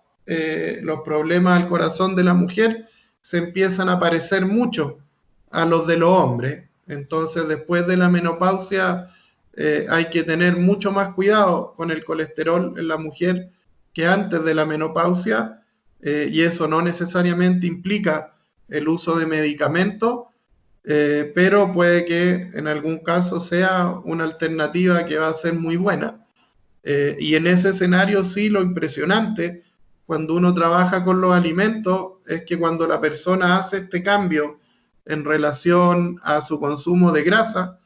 los problemas al corazón de la mujer se empiezan a parecer mucho a los de los hombres. Entonces, después de la menopausia, hay que tener mucho más cuidado con el colesterol en la mujer que antes de la menopausia, y eso no necesariamente implica el uso de medicamentos, pero puede que en algún caso sea una alternativa que va a ser muy buena. Y en ese escenario sí, lo impresionante cuando uno trabaja con los alimentos es que cuando la persona hace este cambio en relación a su consumo de grasa,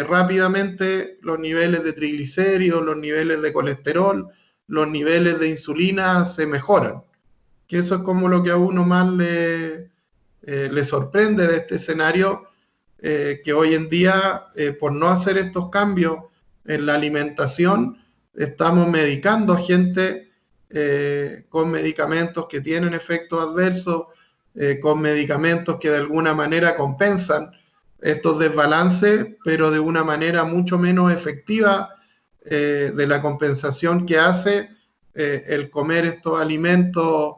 rápidamente los niveles de triglicéridos, los niveles de colesterol, los niveles de insulina se mejoran. Que eso es como lo que a uno más le sorprende de este escenario, que hoy en día, por no hacer estos cambios en la alimentación, estamos medicando a gente con medicamentos que tienen efectos adversos, con medicamentos que de alguna manera compensan estos desbalances, pero de una manera mucho menos efectiva de la compensación que hace el comer estos alimentos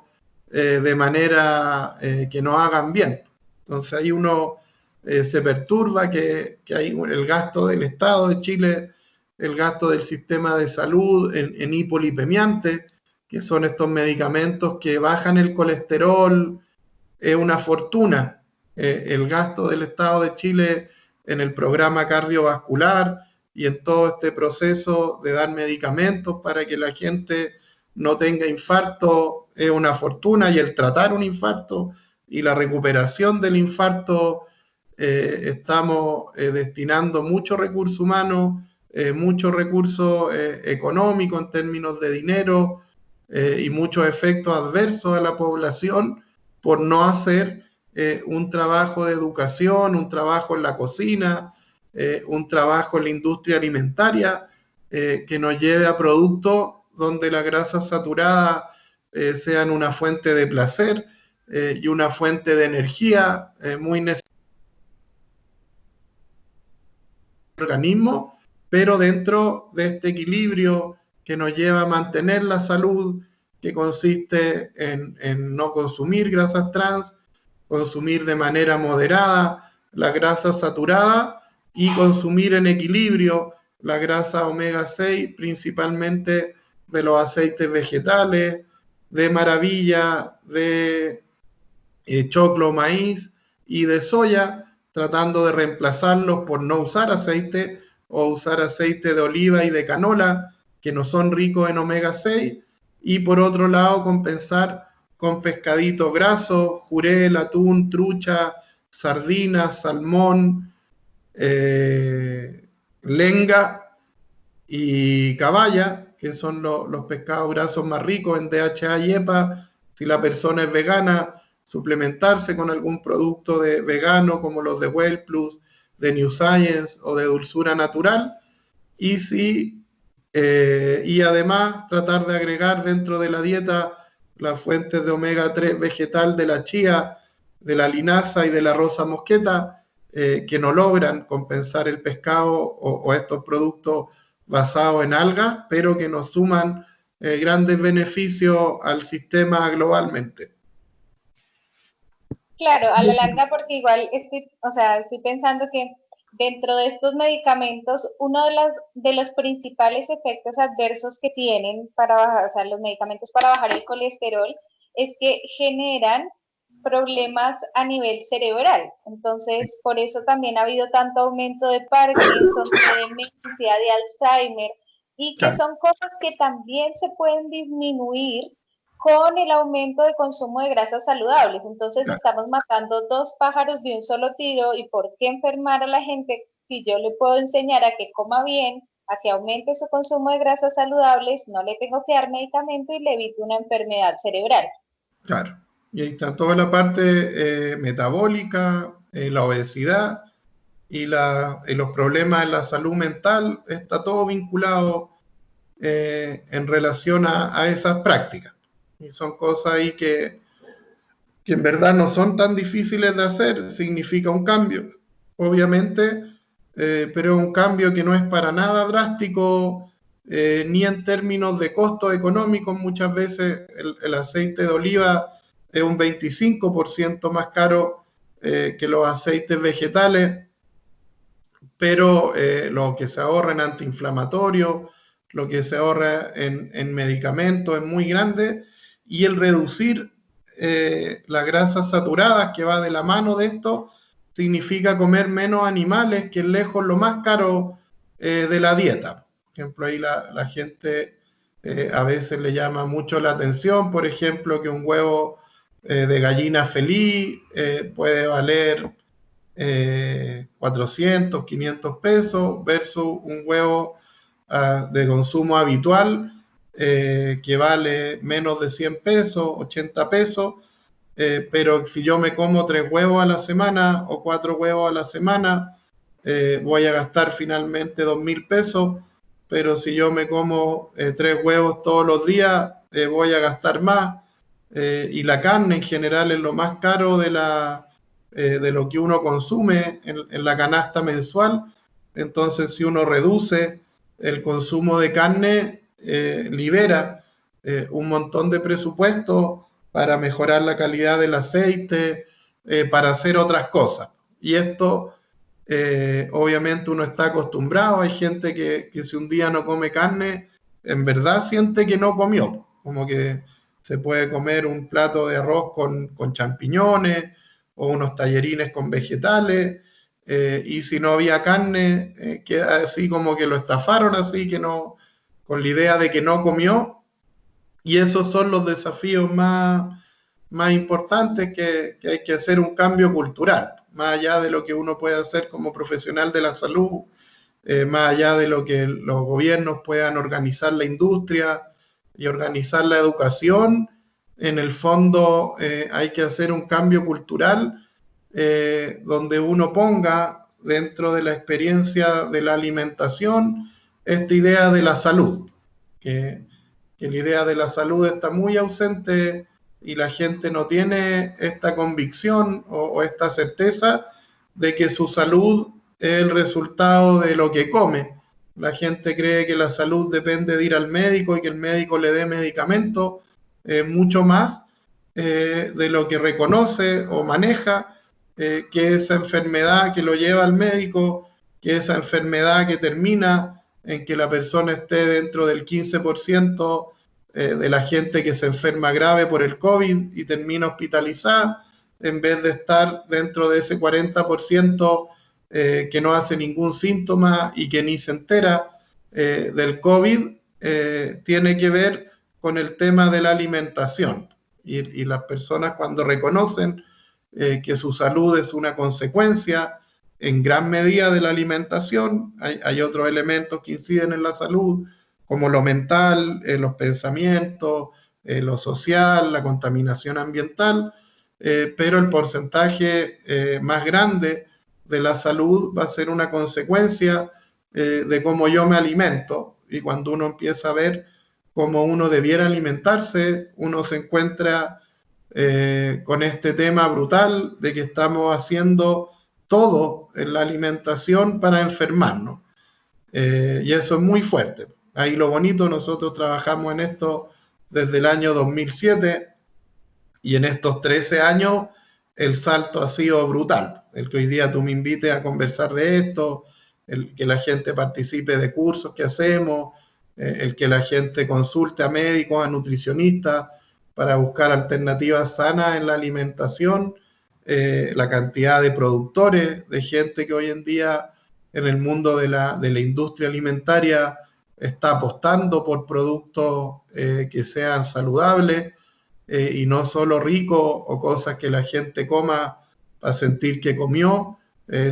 de manera que nos hagan bien. Entonces ahí uno se perturba que hay el gasto del Estado de Chile, el gasto del sistema de salud en hipolipemiantes, que son estos medicamentos que bajan el colesterol, es una fortuna. El gasto del Estado de Chile en el programa cardiovascular y en todo este proceso de dar medicamentos para que la gente no tenga infarto es una fortuna, y el tratar un infarto y la recuperación del infarto estamos destinando mucho recurso humano, mucho recurso económico en términos de dinero y muchos efectos adversos a la población por no hacer un trabajo de educación, un trabajo en la cocina, un trabajo en la industria alimentaria que nos lleve a productos donde las grasas saturadas sean una fuente de placer y una fuente de energía muy necesaria en el organismo, pero dentro de este equilibrio que nos lleva a mantener la salud, que consiste en no consumir grasas trans, consumir de manera moderada la grasa saturada y consumir en equilibrio la grasa omega 6, principalmente de los aceites vegetales, de maravilla, de choclo, maíz y de soya, tratando de reemplazarlos por no usar aceite o usar aceite de oliva y de canola, que no son ricos en omega 6, y por otro lado compensar con pescaditos grasos, jurel, atún, trucha, sardinas, salmón, lenga y caballa, que son los pescados grasos más ricos en DHA y EPA. Si la persona es vegana, suplementarse con algún producto de vegano como los de Well Plus, de New Science o de Dulzura Natural. Y y además tratar de agregar dentro de la dieta las fuentes de omega 3 vegetal de la chía, de la linaza y de la rosa mosqueta, que no logran compensar el pescado o estos productos basados en algas, pero que nos suman grandes beneficios al sistema globalmente. Claro, a la larga, porque igual estoy pensando que dentro de estos medicamentos, uno de los principales efectos adversos que tienen para bajar, o sea, los medicamentos para bajar el colesterol, es que generan problemas a nivel cerebral. Entonces, por eso también ha habido tanto aumento de Parkinson, de demencia, de Alzheimer, y que son cosas que también se pueden disminuir con el aumento de consumo de grasas saludables. Entonces estamos matando dos pájaros de un solo tiro. ¿Y por qué enfermar a la gente si yo le puedo enseñar a que coma bien, a que aumente su consumo de grasas saludables, no le tengo que dar medicamento y le evito una enfermedad cerebral? Claro, y ahí está toda la parte metabólica, la obesidad y los problemas en la salud mental, está todo vinculado en relación a esas prácticas. Y son cosas ahí que en verdad no son tan difíciles de hacer, significa un cambio, obviamente, pero es un cambio que no es para nada drástico, ni en términos de costos económicos. Muchas veces el aceite de oliva es un 25% más caro que los aceites vegetales, pero lo que se ahorra en antiinflamatorios, lo que se ahorra en medicamentos es muy grande, y el reducir las grasas saturadas, que va de la mano de esto, significa comer menos animales, que es lejos lo más caro de la dieta. Por ejemplo, ahí la gente a veces le llama mucho la atención, por ejemplo, que un huevo de gallina feliz puede valer 400, 500 pesos versus un huevo de consumo habitual que vale menos de 100 pesos, 80 pesos, pero si yo me como 3 huevos a la semana o 4 huevos a la semana, voy a gastar finalmente 2.000 pesos, pero si yo me como 3 huevos todos los días, voy a gastar más, y la carne en general es lo más caro de lo que uno consume en la canasta mensual. Entonces, si uno reduce el consumo de carne, libera un montón de presupuesto para mejorar la calidad del aceite, para hacer otras cosas. Y esto, obviamente uno está acostumbrado, hay gente que si un día no come carne, en verdad siente que no comió, como que se puede comer un plato de arroz con champiñones o unos tallarines con vegetales, y si no había carne, queda así como que lo estafaron, así que no, con la idea de que no comió, y esos son los desafíos más importantes que hay que hacer un cambio cultural, más allá de lo que uno puede hacer como profesional de la salud, más allá de lo que los gobiernos puedan organizar la industria y organizar la educación. En el fondo hay que hacer un cambio cultural donde uno ponga dentro de la experiencia de la alimentación esta idea de la salud, que, que la idea de la salud está muy ausente y la gente no tiene esta convicción o esta certeza de que su salud es el resultado de lo que come. La gente cree que la salud depende de ir al médico y que el médico le dé medicamentos, mucho más de lo que reconoce o maneja, que esa enfermedad que lo lleva al médico, que esa enfermedad que termina en que la persona esté dentro del 15% de la gente que se enferma grave por el COVID y termina hospitalizada, en vez de estar dentro de ese 40% que no hace ningún síntoma y que ni se entera del COVID, tiene que ver con el tema de la alimentación. Y las personas cuando reconocen que su salud es una consecuencia en gran medida de la alimentación, hay otros elementos que inciden en la salud, como lo mental, los pensamientos, lo social, la contaminación ambiental, pero el porcentaje más grande de la salud va a ser una consecuencia de cómo yo me alimento. Y cuando uno empieza a ver cómo uno debiera alimentarse, uno se encuentra con este tema brutal de que estamos haciendo todo en la alimentación para enfermarnos. Y eso es muy fuerte. Ahí lo bonito, nosotros trabajamos en esto desde el año 2007 y en estos 13 años el salto ha sido brutal. El que hoy día tú me invites a conversar de esto, el que la gente participe de cursos que hacemos, el que la gente consulte a médicos, a nutricionistas para buscar alternativas sanas en la alimentación, la cantidad de productores, de gente que hoy en día en el mundo de la industria alimentaria está apostando por productos que sean saludables y no solo ricos o cosas que la gente coma para sentir que comió,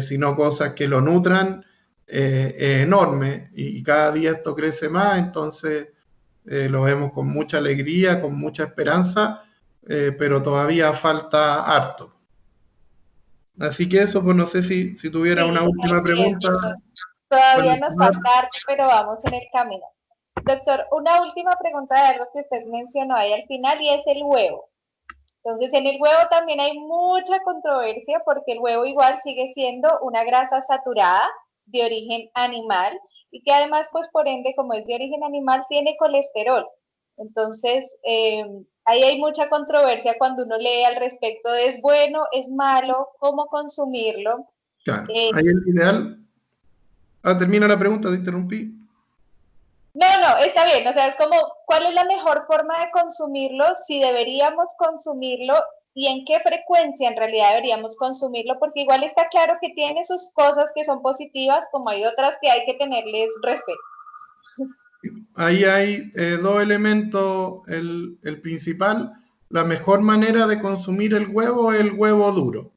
sino cosas que lo nutran, es enorme y cada día esto crece más, entonces lo vemos con mucha alegría, con mucha esperanza, pero todavía falta harto. Así que eso, pues no sé si tuviera Sí, una última pregunta. todavía nos falta harto, pero vamos en el camino. Doctor, una última pregunta de algo que usted mencionó ahí al final y es el huevo. Entonces, en el huevo también hay mucha controversia porque el huevo igual sigue siendo una grasa saturada de origen animal y que además, pues por ende, como es de origen animal, tiene colesterol. Entonces, ahí hay mucha controversia cuando uno lee al respecto de es bueno, es malo, cómo consumirlo. Claro, ahí el ideal. Termina la pregunta, te interrumpí. No, está bien, o sea, es como, ¿cuál es la mejor forma de consumirlo? Si deberíamos consumirlo y en qué frecuencia en realidad deberíamos consumirlo, porque igual está claro que tiene sus cosas que son positivas, como hay otras que hay que tenerles respeto. Ahí hay dos elementos. El principal, la mejor manera de consumir el huevo es el huevo duro.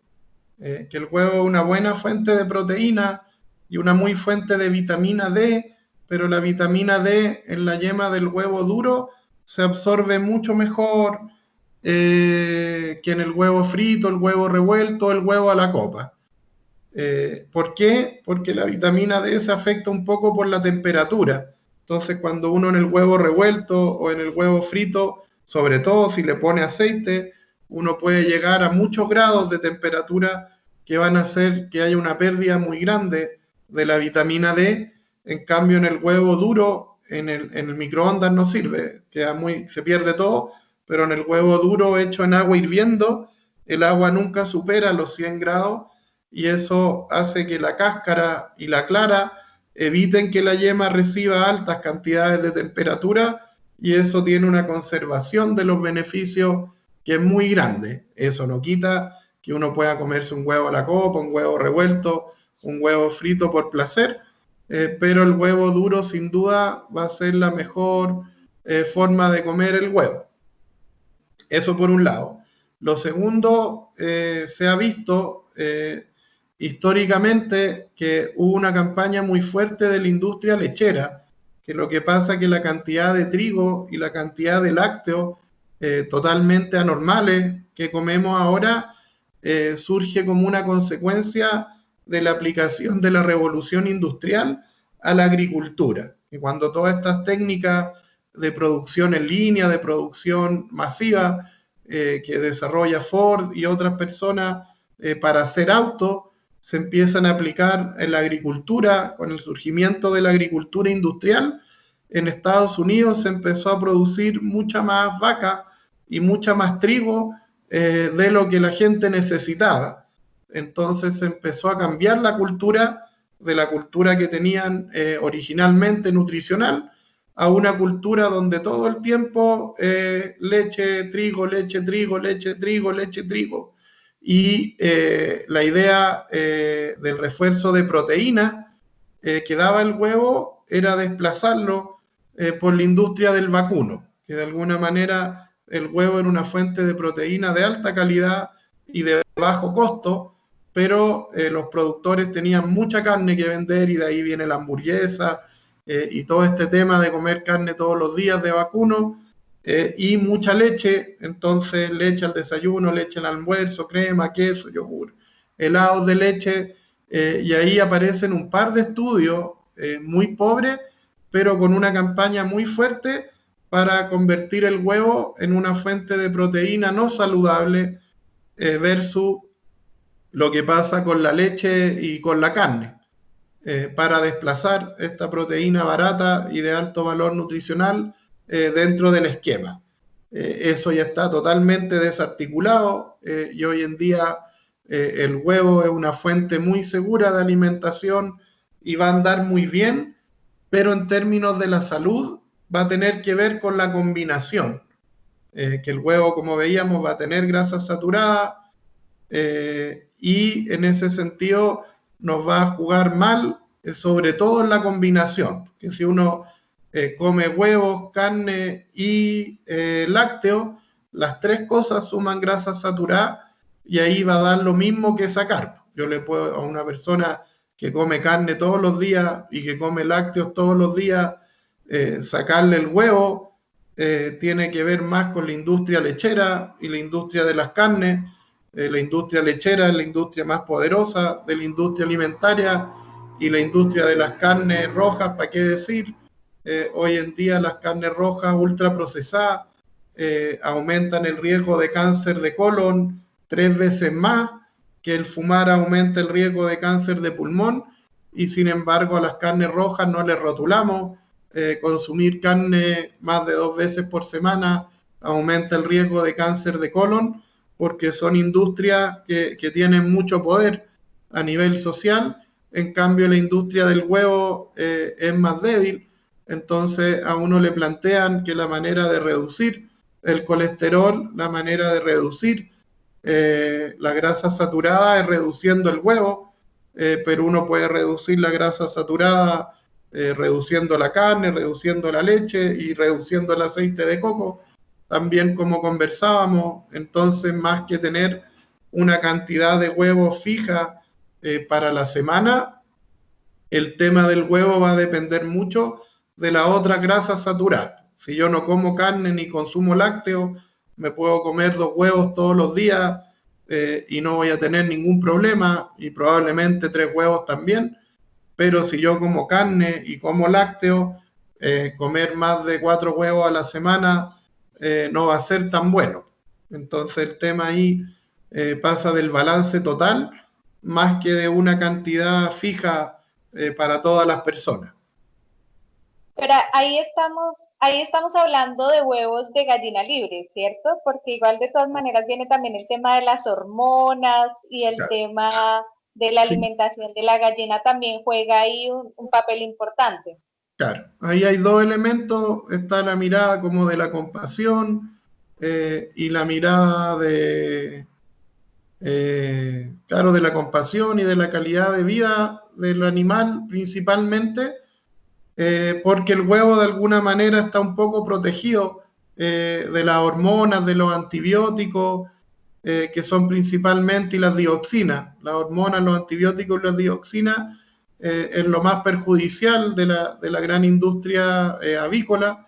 Que el huevo es una buena fuente de proteína y una muy fuente de vitamina D, pero la vitamina D en la yema del huevo duro se absorbe mucho mejor que en el huevo frito, el huevo revuelto, el huevo a la copa. ¿Por qué? Porque la vitamina D se afecta un poco por la temperatura. Entonces, cuando uno en el huevo revuelto o en el huevo frito, sobre todo si le pone aceite, uno puede llegar a muchos grados de temperatura que van a hacer que haya una pérdida muy grande de la vitamina D. En cambio, en el huevo duro en el microondas no sirve, se pierde todo, pero en el huevo duro hecho en agua hirviendo, el agua nunca supera los 100 grados y eso hace que la cáscara y la clara eviten que la yema reciba altas cantidades de temperatura y eso tiene una conservación de los beneficios que es muy grande. Eso no quita que uno pueda comerse un huevo a la copa, un huevo revuelto, un huevo frito por placer, pero el huevo duro sin duda va a ser la mejor forma de comer el huevo. Eso por un lado. Lo segundo, se ha visto históricamente que hubo una campaña muy fuerte de la industria lechera, que lo que pasa es que la cantidad de trigo y la cantidad de lácteos totalmente anormales que comemos ahora surge como una consecuencia de la aplicación de la revolución industrial a la agricultura. Y cuando todas estas técnicas de producción en línea, de producción masiva, que desarrolla Ford y otras personas para hacer autos, se empiezan a aplicar en la agricultura, con el surgimiento de la agricultura industrial. En Estados Unidos se empezó a producir mucha más vaca y mucha más trigo de lo que la gente necesitaba. Entonces se empezó a cambiar la cultura de la cultura que tenían originalmente nutricional a una cultura donde todo el tiempo leche, trigo, leche, trigo, leche, trigo, leche, trigo. Y la idea del refuerzo de proteína que daba el huevo era desplazarlo por la industria del vacuno, que de alguna manera el huevo era una fuente de proteína de alta calidad y de bajo costo, pero los productores tenían mucha carne que vender y de ahí viene la hamburguesa y todo este tema de comer carne todos los días de vacuno y mucha leche, entonces leche al desayuno, leche al almuerzo, crema, queso, yogur, helados de leche, y ahí aparecen un par de estudios muy pobres, pero con una campaña muy fuerte para convertir el huevo en una fuente de proteína no saludable versus lo que pasa con la leche y con la carne, para desplazar esta proteína barata y de alto valor nutricional dentro del esquema. Eso ya está totalmente desarticulado y hoy en día el huevo es una fuente muy segura de alimentación y va a andar muy bien, pero en términos de la salud va a tener que ver con la combinación, que el huevo, como veíamos, va a tener grasas saturadas y en ese sentido nos va a jugar mal, sobre todo en la combinación, que si uno come huevos, carne y lácteos, las tres cosas suman grasas saturadas y ahí va a dar lo mismo que sacar. Yo le puedo a una persona que come carne todos los días y que come lácteos todos los días, sacarle el huevo tiene que ver más con la industria lechera y la industria de las carnes. La industria lechera es la industria más poderosa de la industria alimentaria y la industria de las carnes rojas, ¿para qué decir? Hoy en día las carnes rojas ultraprocesadas aumentan el riesgo de cáncer de colon 3 veces más que el fumar aumenta el riesgo de cáncer de pulmón y sin embargo a las carnes rojas no les rotulamos. Consumir carne más de 2 veces por semana aumenta el riesgo de cáncer de colon porque son industrias que tienen mucho poder a nivel social. En cambio la industria del huevo es más débil, entonces a uno le plantean que la manera de reducir el colesterol, la manera de reducir la grasa saturada es reduciendo el huevo, pero uno puede reducir la grasa saturada reduciendo la carne, reduciendo la leche y reduciendo el aceite de coco, también como conversábamos. Entonces, más que tener una cantidad de huevos fija para la semana, el tema del huevo va a depender mucho de la otra grasa saturada. Si yo no como carne ni consumo lácteos, me puedo comer 2 huevos todos los días y no voy a tener ningún problema y probablemente 3 huevos también. Pero si yo como carne y como lácteo, comer más de 4 huevos a la semana no va a ser tan bueno. Entonces el tema ahí pasa del balance total más que de una cantidad fija para todas las personas. Pero ahí estamos hablando de huevos de gallina libre, ¿cierto? Porque igual de todas maneras viene también el tema de las hormonas y el Claro, tema de la sí, alimentación de la gallina también juega ahí un papel importante. claro. Ahí hay dos elementos, está la mirada como de la compasión y la mirada de, claro, de la compasión y de la calidad de vida del animal principalmente, porque el huevo de alguna manera está un poco protegido de las hormonas, de los antibióticos, que son principalmente y las dioxinas. Las hormonas, los antibióticos y las dioxinas es lo más perjudicial de la gran industria avícola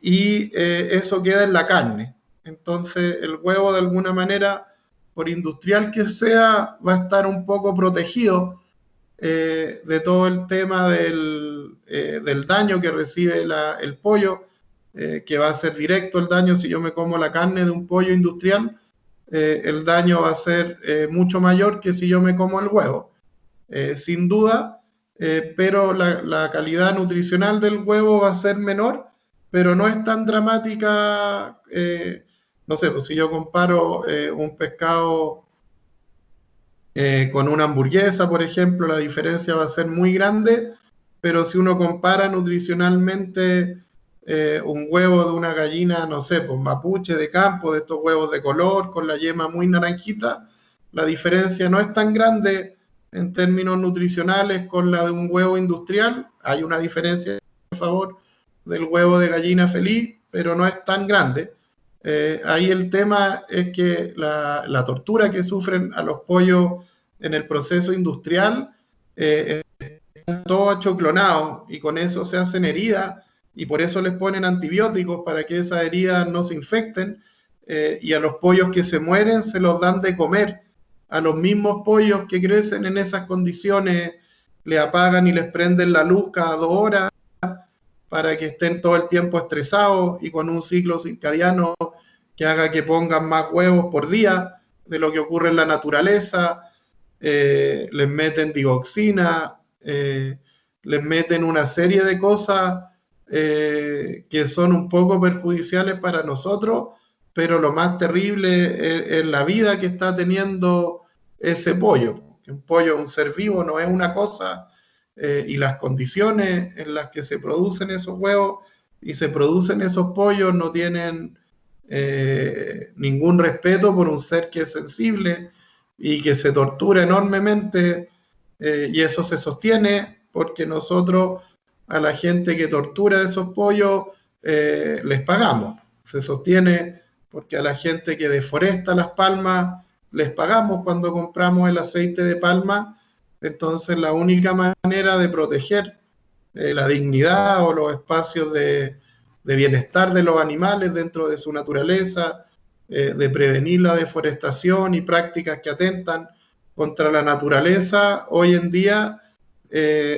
y eso queda en la carne. Entonces el huevo de alguna manera, por industrial que sea, va a estar un poco protegido de todo el tema del daño que recibe el pollo, que va a ser directo el daño si yo me como la carne de un pollo industrial, el daño va a ser mucho mayor que si yo me como el huevo, sin duda, pero la calidad nutricional del huevo va a ser menor, pero no es tan dramática. No sé, pues si yo comparo un pescado con una hamburguesa, por ejemplo, la diferencia va a ser muy grande, pero si uno compara nutricionalmente un huevo de una gallina, no sé, pues mapuche de campo, de estos huevos de color, con la yema muy naranjita, la diferencia no es tan grande en términos nutricionales con la de un huevo industrial. Hay una diferencia a favor del huevo de gallina feliz, pero no es tan grande. Ahí el tema es que la tortura que sufren a los pollos en el proceso industrial, todo hecho clonado y con eso se hacen heridas y por eso les ponen antibióticos para que esas heridas no se infecten y a los pollos que se mueren se los dan de comer. A los mismos pollos que crecen en esas condiciones le apagan y les prenden la luz cada 2 horas para que estén todo el tiempo estresados y con un ciclo circadiano que haga que pongan más huevos por día de lo que ocurre en la naturaleza. Les meten dioxina, les meten una serie de cosas que son un poco perjudiciales para nosotros, pero lo más terrible es la vida que está teniendo ese pollo. Un pollo, un ser vivo, no es una cosa, y las condiciones en las que se producen esos huevos y se producen esos pollos no tienen ningún respeto por un ser que es sensible y que se tortura enormemente, y eso se sostiene porque nosotros a la gente que tortura esos pollos les pagamos. Se sostiene porque a la gente que deforesta las palmas les pagamos cuando compramos el aceite de palma. Entonces la única manera de proteger la dignidad o los espacios de bienestar de los animales dentro de su naturaleza, de prevenir la deforestación y prácticas que atentan contra la naturaleza, hoy en día,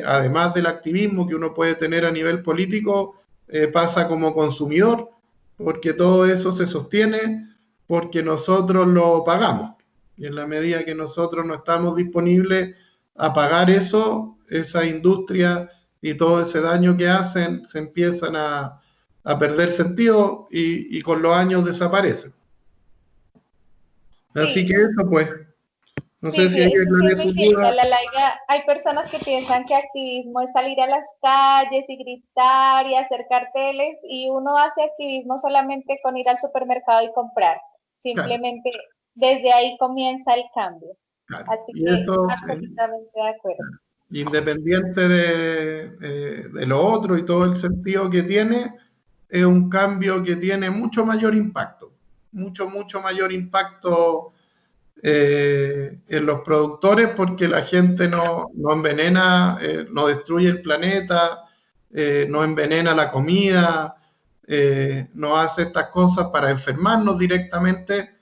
además del activismo que uno puede tener a nivel político, pasa como consumidor, porque todo eso se sostiene porque nosotros lo pagamos. Y en la medida que nosotros no estamos disponibles a pagar eso, esa industria y todo ese daño que hacen se empiezan a perder sentido y con los años desaparecen. Así que Sí, eso pues, no sé sí, si sí, hay que eso sí es aclarar muy su cierto. duda. A la larga, hay personas que piensan que activismo es salir a las calles y gritar y hacer carteles, y uno hace activismo solamente con ir al supermercado y comprar. Claro, Simplemente desde ahí comienza el cambio. claro. Así Y que eso, absolutamente de acuerdo. independiente de lo otro y todo el sentido que tiene, es un cambio que tiene mucho mayor impacto, mucho mayor impacto en los productores porque la gente no envenena, no destruye el planeta, no envenena la comida, no hace estas cosas para enfermarnos directamente.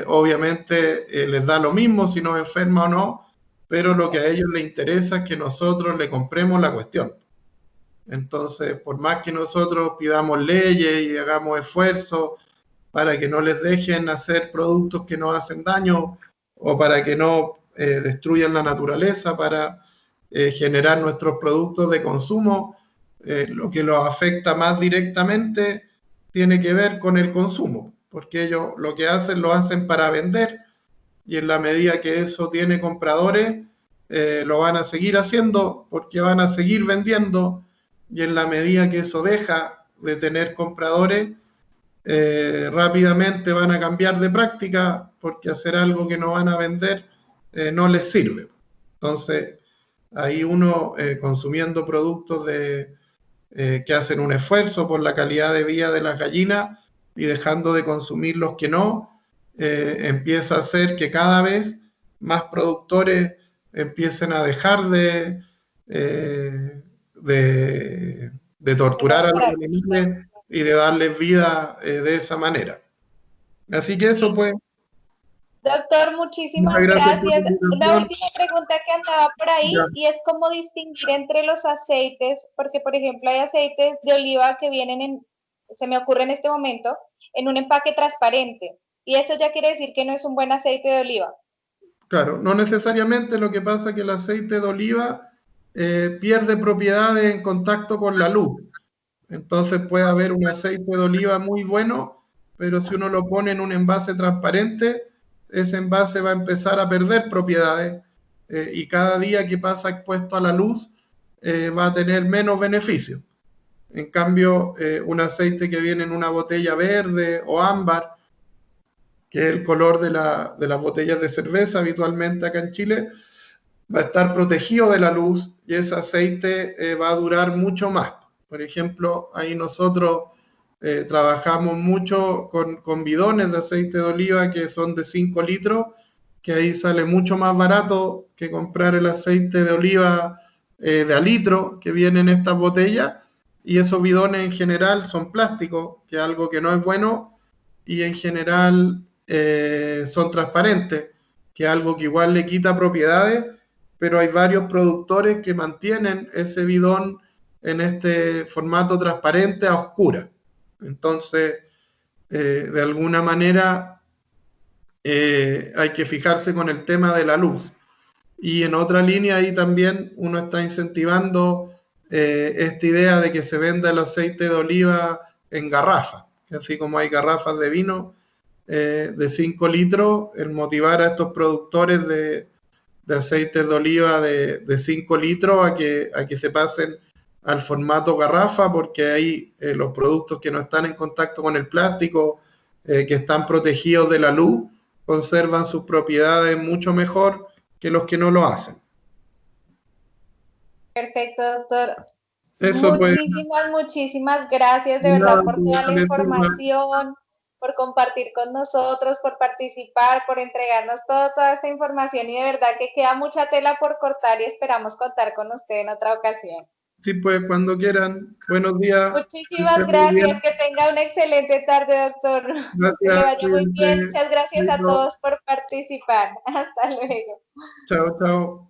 Obviamente les da lo mismo si nos enferma o no, pero lo que a ellos les interesa es que nosotros le compremos la cuestión. Entonces, por más que nosotros pidamos leyes y hagamos esfuerzos para que no les dejen hacer productos que nos hacen daño o para que no destruyan la naturaleza para generar nuestros productos de consumo, lo que los afecta más directamente tiene que ver con el consumo, porque ellos lo que hacen lo hacen para vender y en la medida que eso tiene compradores, lo van a seguir haciendo porque van a seguir vendiendo y en la medida que eso deja de tener compradores, rápidamente van a cambiar de práctica porque hacer algo que no van a vender no les sirve. Entonces, ahí uno consumiendo productos que hacen un esfuerzo por la calidad de vida de las gallinas y dejando de consumir los que no, empieza a hacer que cada vez más productores empiecen a dejar de torturar Esas a los prácticas. animales y de darles vida de esa manera. Así que eso pues, Doctor, muchas muchísimas gracias por la gracias. Una invitación. última pregunta que andaba por Ya, ahí y es cómo distinguir entre los aceites, porque por ejemplo hay aceites de oliva que vienen se me ocurre en este momento, en un empaque transparente y eso ya quiere decir que no es un buen aceite de oliva. claro, no necesariamente. Lo que pasa es que el aceite de oliva pierde propiedades en contacto con la luz. Entonces puede haber un aceite de oliva muy bueno, pero si uno lo pone en un envase transparente, ese envase va a empezar a perder propiedades y cada día que pasa expuesto a la luz va a tener menos beneficio. En cambio, un aceite que viene en una botella verde o ámbar, que es el color de las botellas de cerveza habitualmente acá en Chile, va a estar protegido de la luz y ese aceite va a durar mucho más. Por ejemplo, ahí nosotros trabajamos mucho con bidones de aceite de oliva que son de 5 litros, que ahí sale mucho más barato que comprar el aceite de oliva de a litro que viene en estas botellas. Y esos bidones en general son plásticos, que es algo que no es bueno, y en general son transparentes, que es algo que igual le quita propiedades, pero hay varios productores que mantienen ese bidón en este formato transparente a oscura. Entonces, de alguna manera, hay que fijarse con el tema de la luz. Y en otra línea ahí también uno está incentivando esta idea de que se venda el aceite de oliva en garrafa, que así como hay garrafas de vino de 5 litros, el motivar a estos productores de aceites de oliva de 5 litros a que se pasen al formato garrafa, porque ahí los productos que no están en contacto con el plástico, que están protegidos de la luz, conservan sus propiedades mucho mejor que los que no lo hacen. Perfecto, doctor. Eso pues, Muchísimas gracias de nada, verdad por toda la información, por compartir con nosotros, por participar, por entregarnos toda esta información y de verdad que queda mucha tela por cortar y esperamos contar con usted en otra ocasión. sí, pues cuando quieran. Buenos días. Que Muchísimas estén muy gracias, bien. que tenga una excelente tarde, doctor. Que le Gracias, vaya muy bien. cuídense. Muchas gracias a Chaito. todos por participar. Hasta luego. Chao, chao.